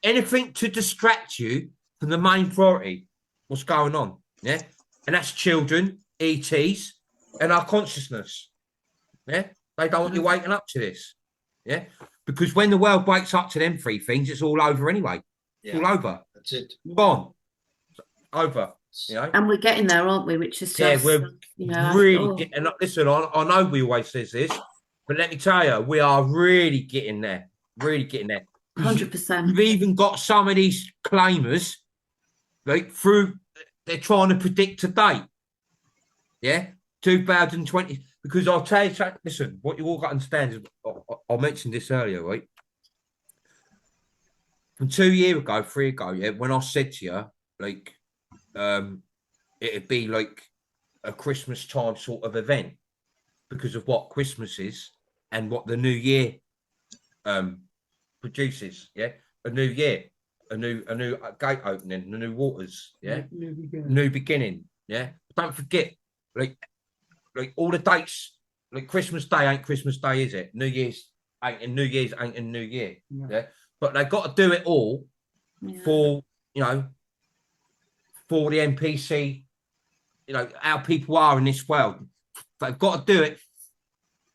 Anything to distract you from the main priority, what's going on. Yeah. And that's children, ETs, and our consciousness. Yeah. They don't want you waking up to this. Yeah. Because when the world wakes up to them three things, it's all over anyway. It's all over. That's it. Gone. Over. You know? And we're getting there, aren't we? Which is Yeah, just, we're you know, really oh, getting. Listen, I know we always says this, but let me tell you, we are really getting there. Really getting there. 100%. We've even got some of these claimers, like through. They're trying to predict a date. Yeah, 2020. Because I'll tell you, listen, what you all got to understand is, I mentioned this earlier, right? From 2 years ago, 3 ago, yeah, when I said to you, like, it'd be like a Christmas time sort of event because of what Christmas is and what the new year produces. Yeah, a new year, a new gate opening, the new waters. Yeah, new beginning. Yeah, don't forget, like all the dates. Like Christmas Day ain't Christmas Day, is it? New Year's ain't, and New Year's ain't in New Year. Yeah, but they got to do it all for, you know, for the NPC, you know, how people are in this world. They've got to do it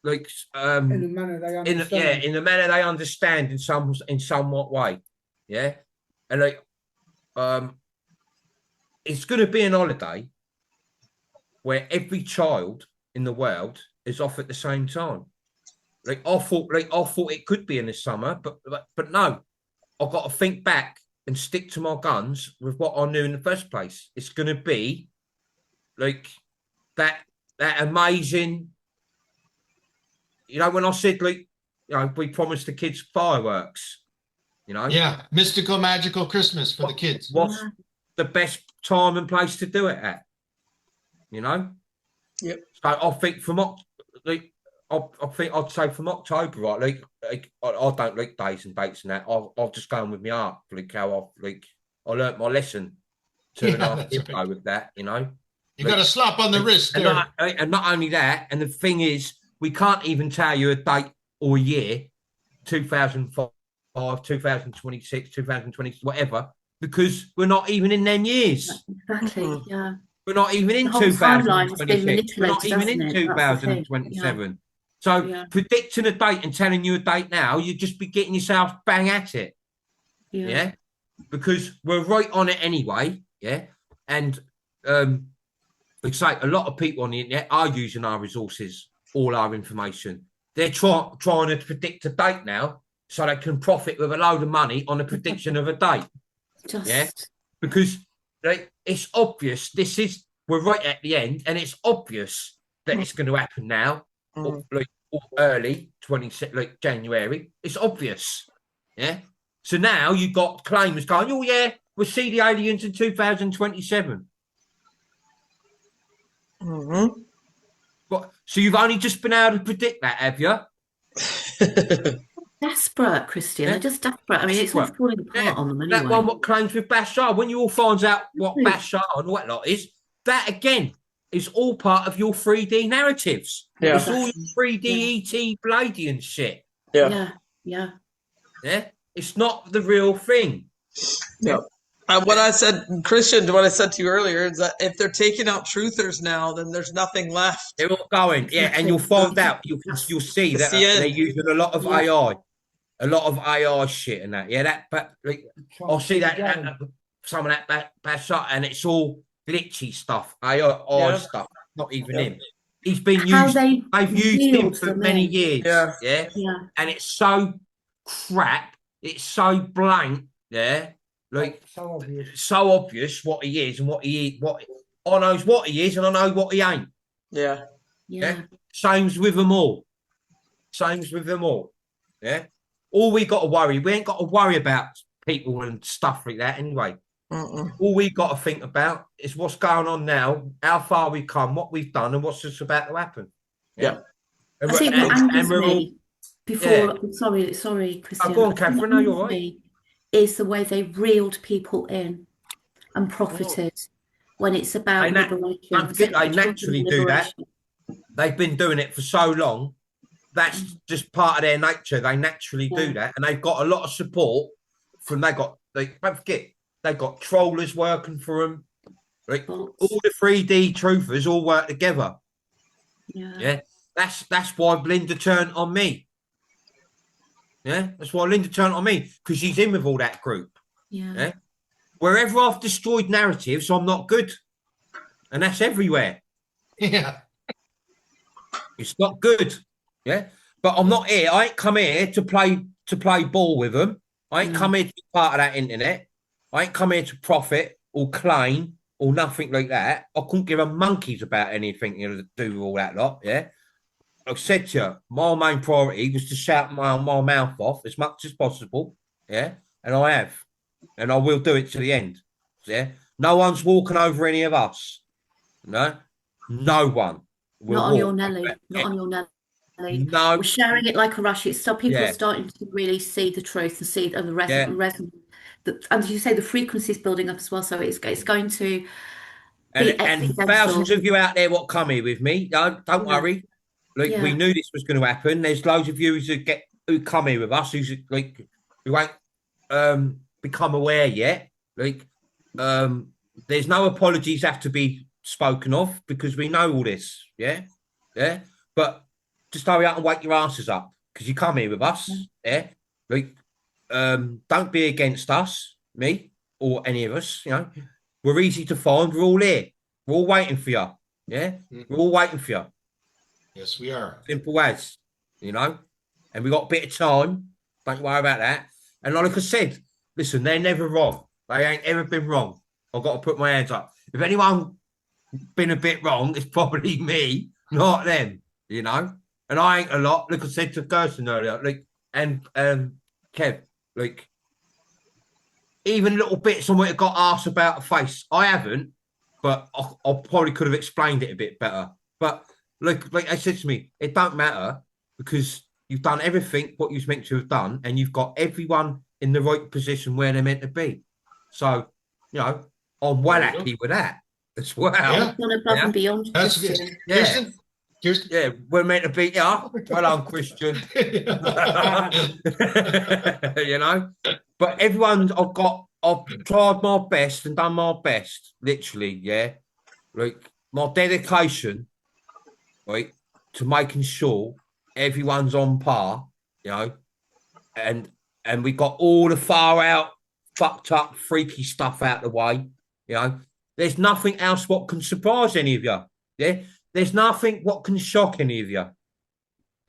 like In the manner they understand. in the manner they understand in somewhat way. Yeah. And like it's gonna be an holiday where every child in the world is off at the same time. I thought it could be in the summer, but no. I've got to think back and stick to my guns with what I knew in the first place. It's going to be like that amazing, you know, when I said, like, you know, we promised the kids fireworks, you know. Yeah, mystical, magical Christmas for the kids. What's the best time and place to do it at? You know? Yep. So I think I think I'd say from October, right? Like I don't like days and dates and that. I'll just go on with my art, like how I learnt my lesson 2.5 years ago with that, you know. You got a slap on the wrist there. And not only that, and the thing is, we can't even tell you a date or a year, 2005, 2026, 2020, whatever, because we're not even in them years. Exactly. Yeah. We're not even in The whole timeline has been 2026. We're not manipulated, even in hasn't it? That's the thing. 2027. So predicting a date and telling you a date now, you'd just be getting yourself bang at it. Yeah. Because we're right on it anyway. Yeah. And like I say, a lot of people on the internet are using our resources, all our information. They're trying to predict a date now so they can profit with a load of money on the prediction of a date. Yeah. Because it's obvious we're right at the end, and it's obvious that it's going to happen now, or early 26, like January. It's obvious, yeah. So now you got claimers going, oh yeah, we'll see the aliens in 2027. But so you've only just been able to predict that, have you? Desperate, Christian. Yeah. They're just desperate. I mean, it's all Desperate. falling apart Yeah. on them That anyway. one what claims with Bashar, when you all finds out what Right. Bashar and what lot is, that again is all part of your 3D narratives. Yeah. It's all your 3D ET Blady and shit. Yeah. Yeah, yeah. Yeah. It's not the real thing. Yeah. What I said, Christian, what I said to you earlier is that if they're taking out truthers now, then there's nothing left. They're all going, yeah, and you'll find out, you'll see It's that the end. they're using a lot of Yeah. AI, a lot of AI shit and that. Yeah, that, but like, I'll see that some of that Bashar, and it's all glitchy stuff, AI Yeah. stuff, not even Yeah. him. He's been How used, they they've used him reeled for them many in. years. Yeah. Yeah. Yeah. And it's so crap, it's so blank, yeah. Like so obvious what he is and what I knows what he is and I know what he ain't. Yeah. Yeah. Same's with them all. Same's with them all. Yeah. All we got to worry, we ain't got to worry about people and stuff like that anyway. Mm-mm. All we got to think about is what's going on now, how far we've come, what we've done, and what's just about to happen. Yeah. And I think what angers we're all, me before, sorry, Christian. go on, I think Catherine, what no, you're angers right. me is the way they reeled people in and profited when it's about They liberation. don't forget they sexual naturally do that. liberation. They've been doing it for so long. That's just part of their nature. They naturally do Yeah. that, and they've got a lot of support from. Don't forget, they've got trollers working for them. Like Bots. all the 3D truthers all work together. Yeah. Yeah, that's why Linda turned on me. Yeah, that's why Linda turned on me, because she's in with all that group. Yeah. Yeah, wherever I've destroyed narratives, I'm not good, and that's everywhere. Yeah. It's not good. Yeah. But I'm not here. I ain't come here to play ball with them. I ain't No. come here to be part of that internet. I ain't come here to profit or claim or nothing like that. I couldn't give a monkeys about anything to do with all that lot. Yeah. I said to you, my main priority was to shout my mouth off as much as possible. Yeah. And I have. And I will do it to the end. Yeah. No one's walking over any of us. No. No one. will Not on your walk. Nelly. Not on your Nelly. No. We're sharing it like a rush. It's so people Yeah. are starting to really see the truth and see the Yeah. resonance. And as you say, the frequency is building up as well. So it's going to be And exponential. thousands of you out there what come here with me. Don't Yeah. worry. Like Yeah. we knew this was going to happen. There's loads of you who come here with us who ain't become aware yet. Like there's no apologies have to be spoken of because we know all this. Yeah. Yeah. But just hurry up and wake your asses up because you come here with us. Yeah. Like don't be against us, me or any of us, you know. We're easy to find. We're all here. We're all waiting for you. Yeah. We're all waiting for you. Yes, we are. Simple as, you know. And we got a bit of time. Don't worry about that. And like I said, listen, they're never wrong. They ain't ever been wrong. I've got to put my hands up. If anyone been a bit wrong, it's probably me, not them, you know. And I ain't a lot. Like I said to Gerson earlier, like, and Kev, like, even little bits on what it got asked about a face. I haven't, but I probably could have explained it a bit better. But like they said to me, it don't matter because you've done everything what you're meant to have done, and you've got everyone in the right position where they're meant to be. So, you know, I'm well happy with that as well. Yeah. Gone above and beyond. That's Christian. good. Yeah. Kirsten, Kirsten. Yeah, we're meant to be. Yeah, well, I'm Christian. You know, but everyone, I've tried my best and done my best, literally. Yeah, like my dedication, right, to making sure everyone's on par. You know, and we got all the far out, fucked up, freaky stuff out the way. You know, there's nothing else what can surprise any of you. Yeah. There's nothing what can shock any of you.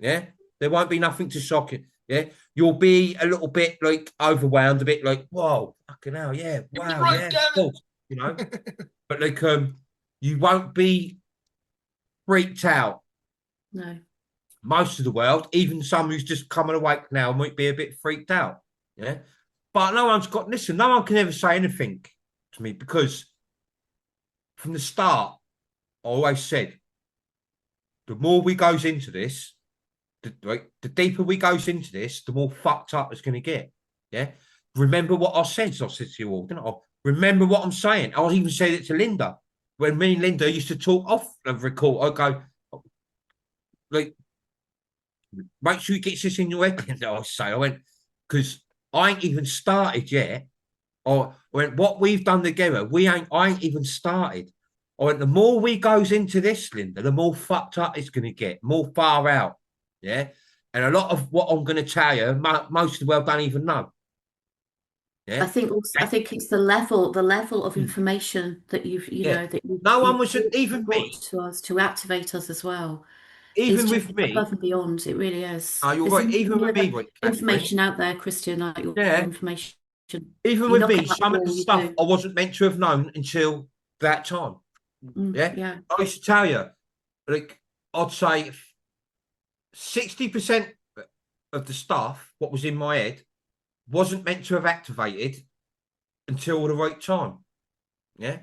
Yeah? There won't be nothing to shock you. Yeah? You'll be a little bit like overwhelmed, a bit like, whoa, fucking hell, yeah, wow, right, yeah, damn it. of course, you know. But like you won't be freaked out. No. Most of the world, even some who's just coming awake now, might be a bit freaked out. Yeah. But no one can ever say anything to me because from the start, I always said, the more we goes into this, the deeper we goes into this, the more fucked up it's going to get. Yeah. Remember what I said to you all, didn't I? Remember what I'm saying. I even said it to Linda when me and Linda used to talk off the record. I go, like, make sure you get this in your head. Linda, I went, because I ain't even started yet. I went, what we've done together, I ain't even started. I went, the more we goes into this, Linda, the more fucked up it's going to get, more far out. Yeah. And a lot of what I'm going to tell you, most of the world don't even know. Yeah. I think it's the level of information that you know that no one was even me to us to activate us as well. Even it's with me, above and beyond. It really is. Oh, you're right. Even with me, information out there, Christian, like your information. Even with me, some of the stuff I wasn't meant to have known until that time. Yeah. I used to tell you, like, I'd say 60% of the stuff, what was in my head, wasn't meant to have activated until the right time. Yeah.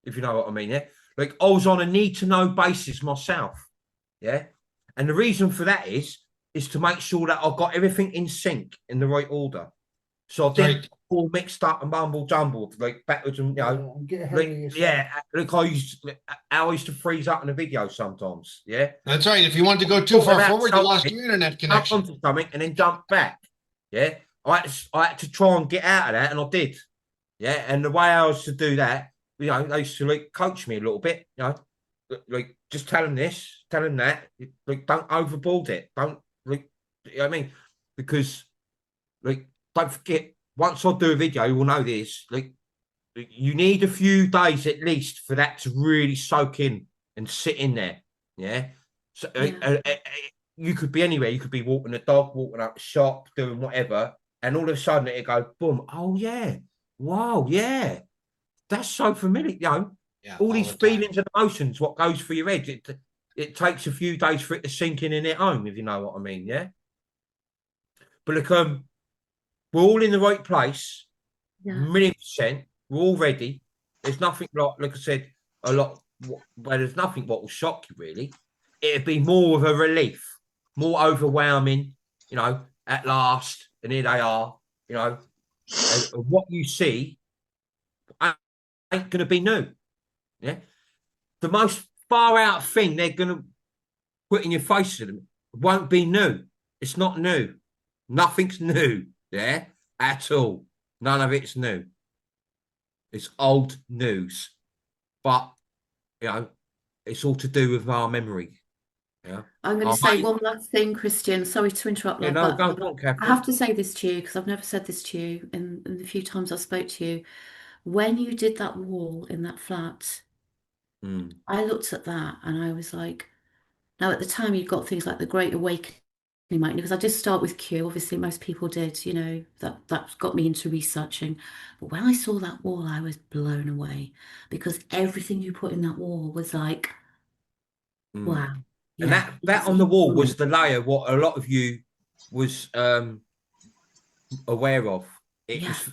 If you know what I mean. Yeah. Like, I was on a need to know basis myself. Yeah. And the reason for that is to make sure that I got everything in sync in the right order. So I didn't all mixed up and mumble jumbled, like backwards and, you know, like I used to freeze up in a video sometimes. Yeah. That's right. If you want to go too far forward, you lost your internet connection. Onto something and then jump back. Yeah. I had to try and get out of that, and I did. Yeah. And the way I was to do that, you know, they used to like coach me a little bit, you know, like just tell them this, tell them that, like don't overboard it. Don't, like, you know what I mean? Because, like, don't forget, once I do a video, you will know this, like, you need a few days at least for that to really soak in and sit in there. Yeah. So you could be anywhere. You could be walking the dog, walking up the shop, doing whatever. And all of a sudden it go, boom. Oh, yeah. Wow. Yeah. That's so familiar. You know, all these feelings and emotions, what goes through your head, it takes a few days for it to sink in at home, if you know what I mean. Yeah. But look, we're all in the right place. Yeah. 1,000,000%. We're all ready. There's nothing like I said, there's nothing what will shock you, really. It'd be more of a relief, more overwhelming, you know, at last. And here they are, you know, and what you see ain't going to be new. Yeah. The most far out thing they're going to put in your face to them won't be new. It's not new. Nothing's new. Yeah. At all. None of it's new. It's old news. But, you know, it's all to do with our memory. Yeah. I'm going to say one last thing, Christian. Sorry to interrupt. Yeah, no, don't, Catherine. I have to say this to you because I've never said this to you in the few times I spoke to you. When you did that wall in that flat, I looked at that and I was like, now at the time you'd got things like the Great Awakening, because I did start with Q. Obviously, most people did, you know, that got me into researching. But when I saw that wall, I was blown away because everything you put in that wall was like, wow. And that on the wall was the layer what a lot of you was aware of. It was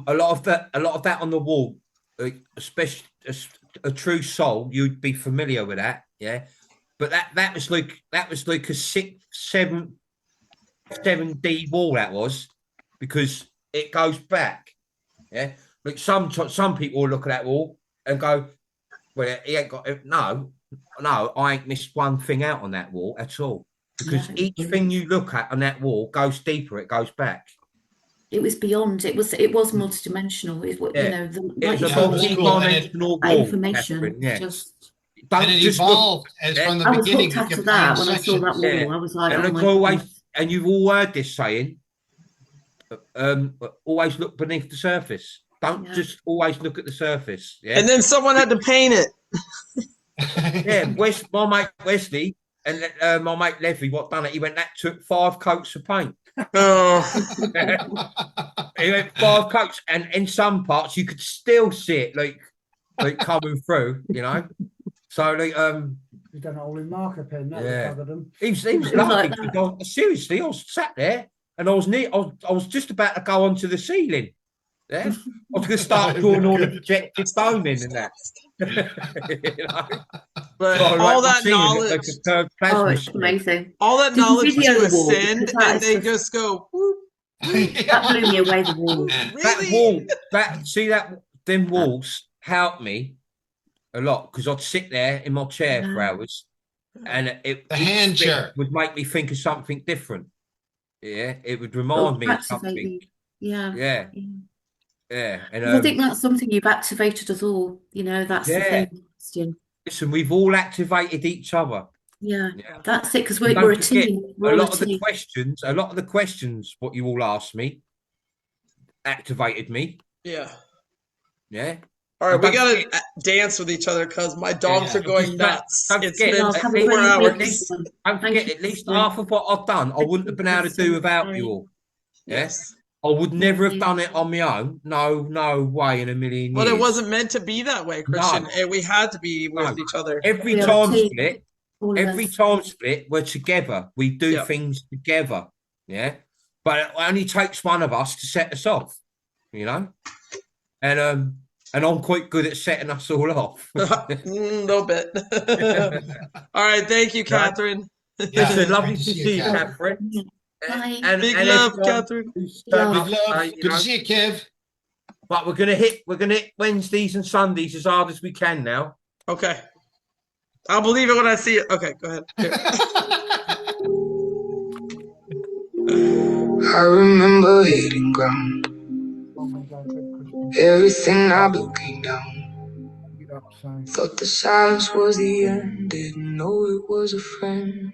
a lot of that on the wall, especially a true soul, you'd be familiar with that, yeah. But that was like a 7D wall that was, because it goes back, yeah. Like some people will look at that wall and go, well, he ain't got it. No, I ain't missed one thing out on that wall at all. Because each thing you look at on that wall goes deeper, it goes back. It was beyond, it was multidimensional. It was, you know, it was a multi-dimensional wall. Information. Yeah. And it evolved as from the beginning. I was hooked after that when I saw that wall. I was like, and you've all heard this saying, always look beneath the surface. Don't just always look at the surface. Yeah? And then someone had to paint it. Yeah, my mate Wesley and my mate Levy, what done it? He went, that took 5 coats of paint. Oh. He went 5 coats, and in some parts you could still see it like coming through, you know. So like he's done it all in marker pen. Covered them. He was lovely. Seriously, I was sat there and I was just about to go onto the ceiling. Yeah, I was going to start drawing all the projected foam in and that. You know? But Oh, all like that machine, knowledge, like a third Oh, plasma it's screen. amazing. all that Did you knowledge video to the wall? ascend, Because that and is they just just go, whoop, that blew me away. The wall. That really? wall, them walls helped me a lot because I'd sit there in my chair for Yeah. hours, and The each hand thing chair. would make me think of something different. Yeah, it would It'll remind me of activate something. you. Yeah. Yeah, Yeah. yeah, and 'Cause I think that's something you've activated us all. You know, that's the yeah. thing, Christian. Listen, we've all activated each other. Yeah, Yeah. that's it. Because And we're a don't forget, team. We're a all lot a of the team. questions, what you all asked me, activated me. Yeah. Yeah. All right, And we don't gotta forget- dance with each other because my dogs Yeah. are going Just nuts. don't It's forget, been Oh, at have a least- 4 brilliant at week, least- everyone. Don't Thank forget, you, at least Christian. half of what I've done, I wouldn't have been able to do without you all. Yeah? Yes. I would never have you. done it on my own. No way in a million But years. it wasn't meant to be that way, Christian. No. And we had to be with No. each other. Every We are a time team. split, All of every us. time split, we're together. We do Yep. things together. Yeah. But it only takes one of us to set us off, you know? And I'm quite good at setting us all off. A little bit. All right, thank you, Catherine. Yeah, Listen, lovely great to see you, Catherine. Catherine. Bye. Big and love, everyone Catherine. who's Big turned love. Big up, love. you Good know. to see you, Kev. But we're gonna hit Wednesdays and Sundays as hard as we can now. Okay. I'll believe it when I see it. Okay, go ahead. Here. I remember hitting ground. Everything I built came down. Thought the silence was the end. Didn't know it was a friend.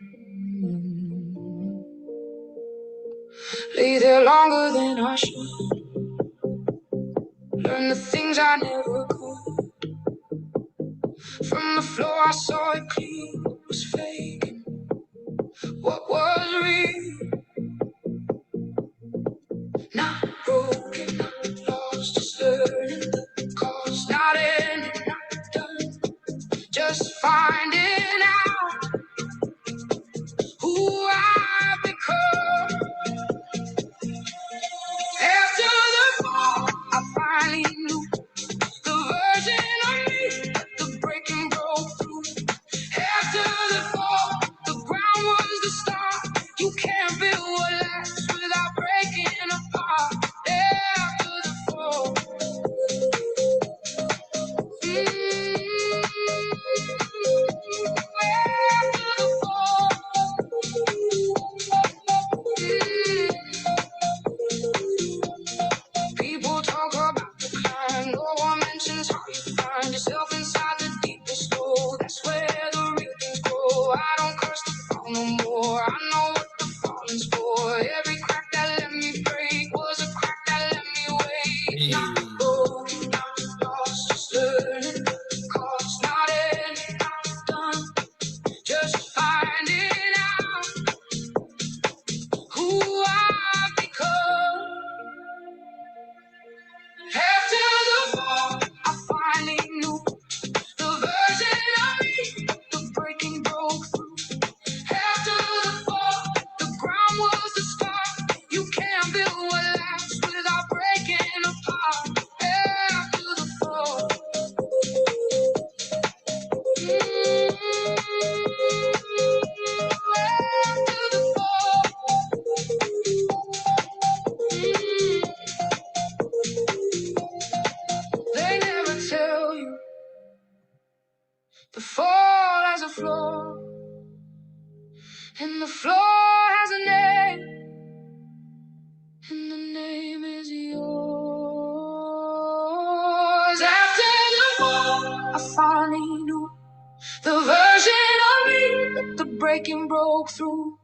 Lay there longer than I should. Learn the things I never could. From the floor I saw it clear. What was fake? What was real? Not broken, not lost, just learning the cost. Not ending, not done. Just finding out who I've become. After the fall, I finally knew the version of me, the breaking broke through. After the fall, the ground was the start. You can't build what lasts without breaking apart. After the fall. After the fall. People talk about the climb. No one mentions how you find yourself inside the deepest hole. That's where the real things grow. I don't curse the fall no more. I know what the falling's for. Every crack that let me break was a crack that let me wake. Not broken, not lost, just learning the cost. Not ending, not done, just finding out who I've become. After the fall, I finally knew the version of me, the breaking broke through. After the fall, the ground was the start. You can't build what lasts without breaking apart. After the fall. After the fall. They never tell you the fall has a floor, and the floor has a name, and the name is yours. After the fall, I finally knew the version of me, the breaking broke through.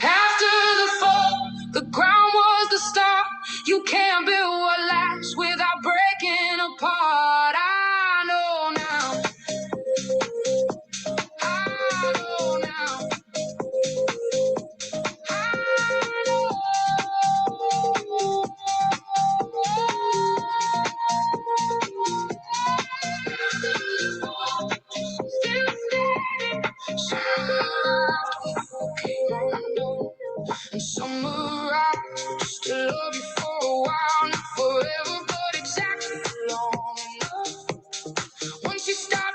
After the fall, the ground was the start. You can't build what lasts without breaking apart. I know now. I know now. I know. Still standing. And summer out just to love you for a while, not forever, but exactly long enough. Once you start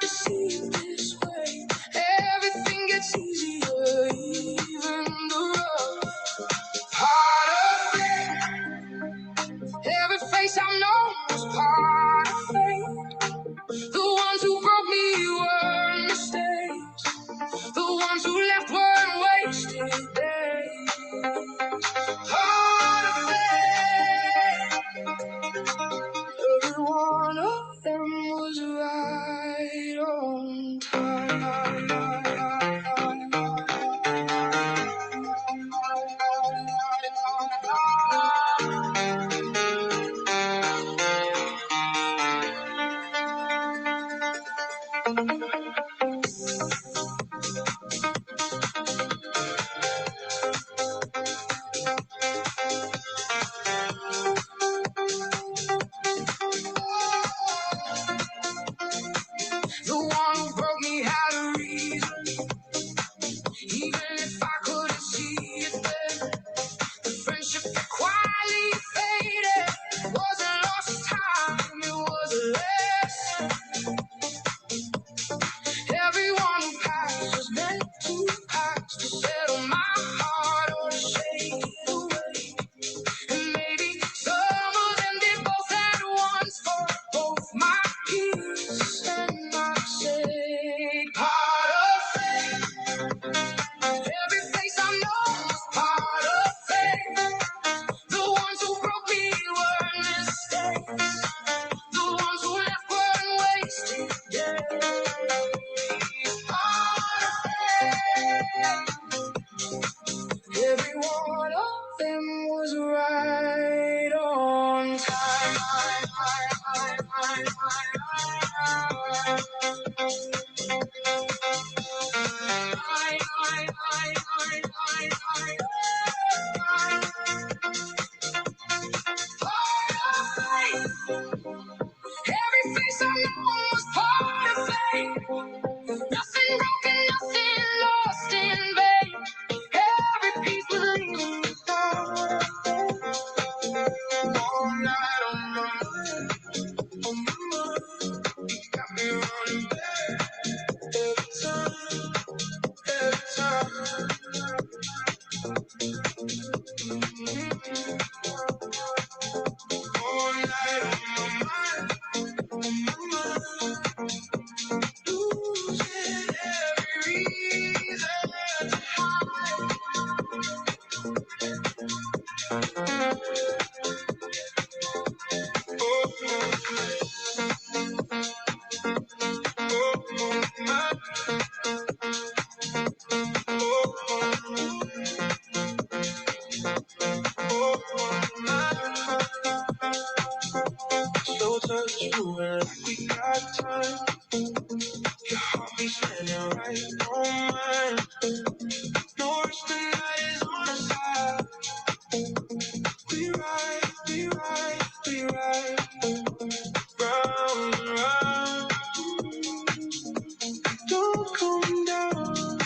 Every face I know was part of fate. Nothing broken, nothing lost in vain. Every piece was leaving me down. All night on my mind, on my mind. You got me running back every time, every time. All night on my mind, on my mind. Losing every reason to hide. So touch you and we got time. Your heart be spinning right on mine. No rush, the night is on our side. We ride, we ride, we ride. Round and round. Don't come down.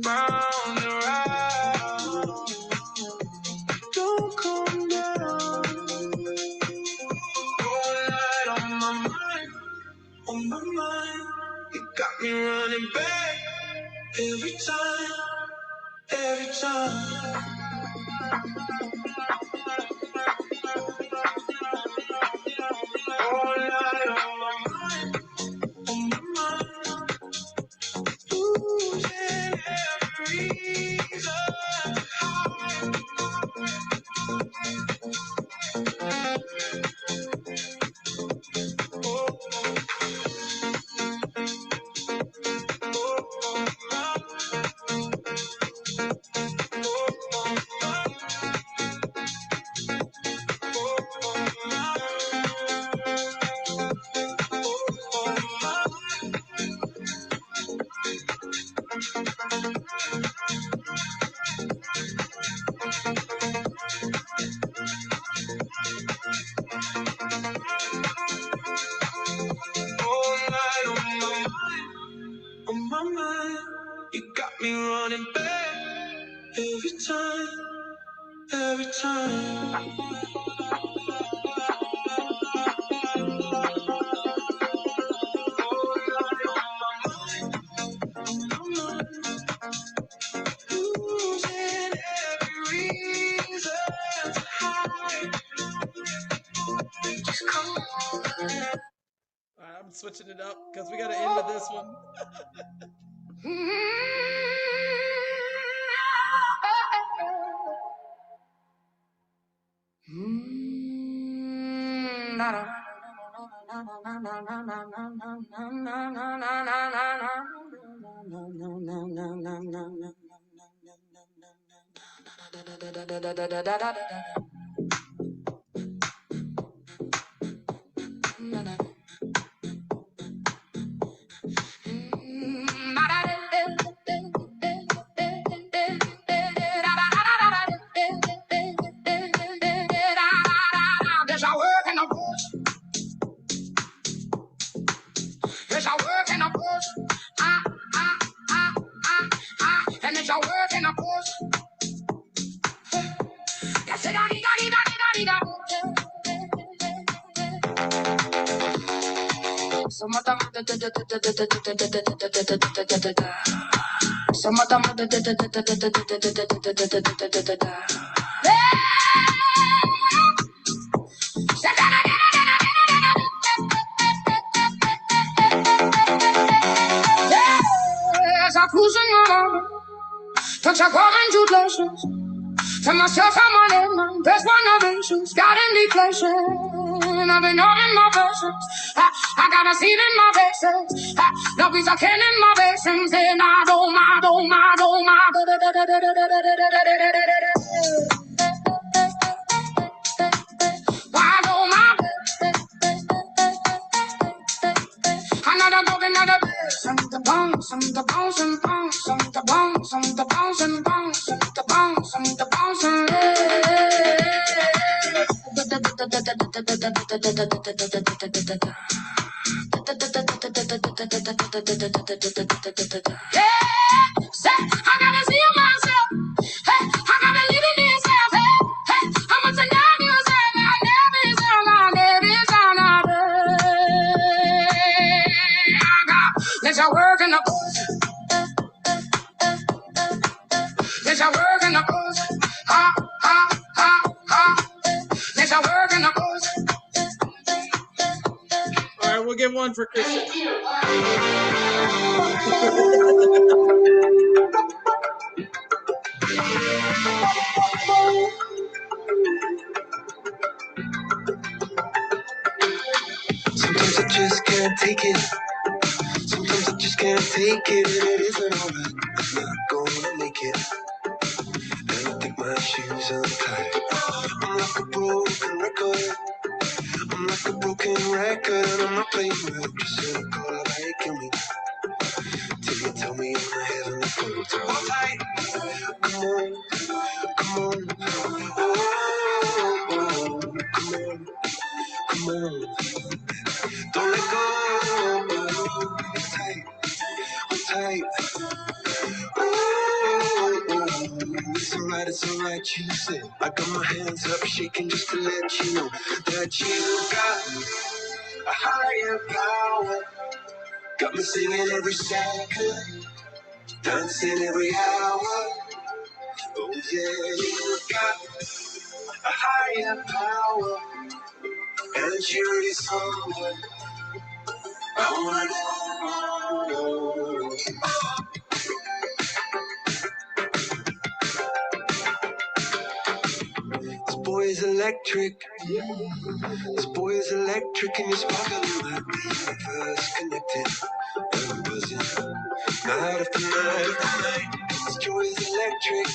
Round and round. Don't come down. All night on my mind, on my mind. You got me running back every time, every time. All night on my mind, on my mind. Losing every reason to hide. All night on my mind, on my mind. You got me running back every time, every time. Losing every reason to hide. Just come on. All right, I'm switching it up because we got to end with this one. There's a work in the bush. There's a work in the bush. And there's a work in the bush. That's it. Some of them, some of them, yes, I'm cruising along. Touch a congratulations. Tell myself I'm on it, man. There's one innovations. Got in deflation. I've been on in my versions. I got a seed in my faces. No piece of can in my basins. And I don't, I don't, I don't, I another book, another bit. Some the bones and bones. say, I gotta see myself. Hey, I gotta live in this house. Hey, hey, I'm a tonight you say, my name is on my name is on my let your work in the bush. Let your work in the bush. Ha, ha, ha, ha. Let your work in the bush. All right, we'll get one for Christian. Sometimes I just can't take it. Sometimes I just can't take it. And it isn't alright. I'm not gonna make it. And I think my shoes untied. I'm like a broken record. I'm like a broken record. And I'm not playing with just cynical like me. Till you tell me I'm the heavenly phone. So hold tight. Come on. Come on. Oh, come on. Come on. Don't let go. It's tight. Hold tight. It's alright, you said. I got my hands up shaking just to let you know that you got a higher power. Got me singing every second, dancing every hour. Oh yeah, you got a higher power, and you're someone I wanna know. This boy is electric. This boy is electric, and you're sparkling like the universe connected. And I'm buzzing night after night after night. This joy is electric.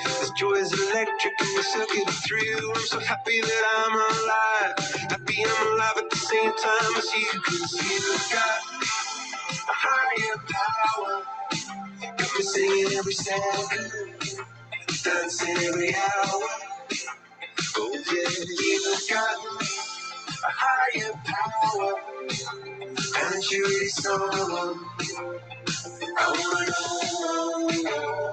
This joy is electric, and we're circuiting through. I'm so happy that I'm alive. Happy I'm alive at the same time as you. 'Cause you got a higher power. Got me singing every second, dancing every hour. Oh yeah, you got a higher power, and you're really someone I wanna know.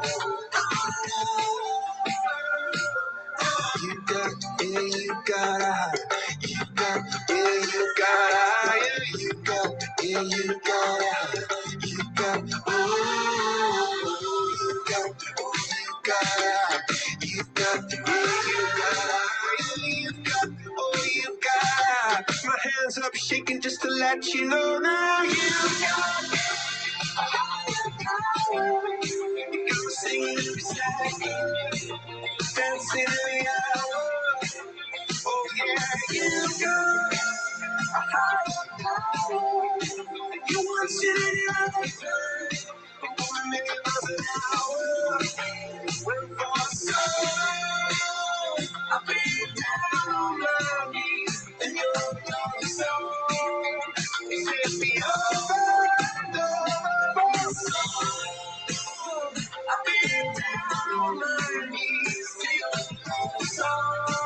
You got, yeah, you got a high. You got, yeah, you got a higher. You got, yeah, you got a high. You got, oh, you got, oh, you got a high. You got, yeah, you got a high. You got, oh, you got a high. My hands up shaking just to let you know now. You got a higher power. You got me singing every second, dancing every hour. Oh yeah, you got a higher power. You want it in your life. I wanna make it miles an hour. When for so I've been down on my knees, and you're on my soul. You set me over and over my soul. I've been down on my knees, till you're on my soul.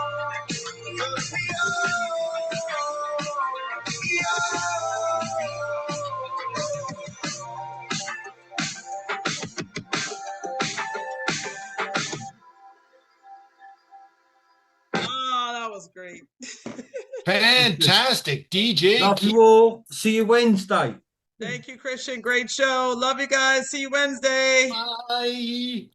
Oh, that was great. Fantastic, DJ. Love you all. See you Wednesday. Thank you, Christian. Great show. Love you guys. See you Wednesday. Bye.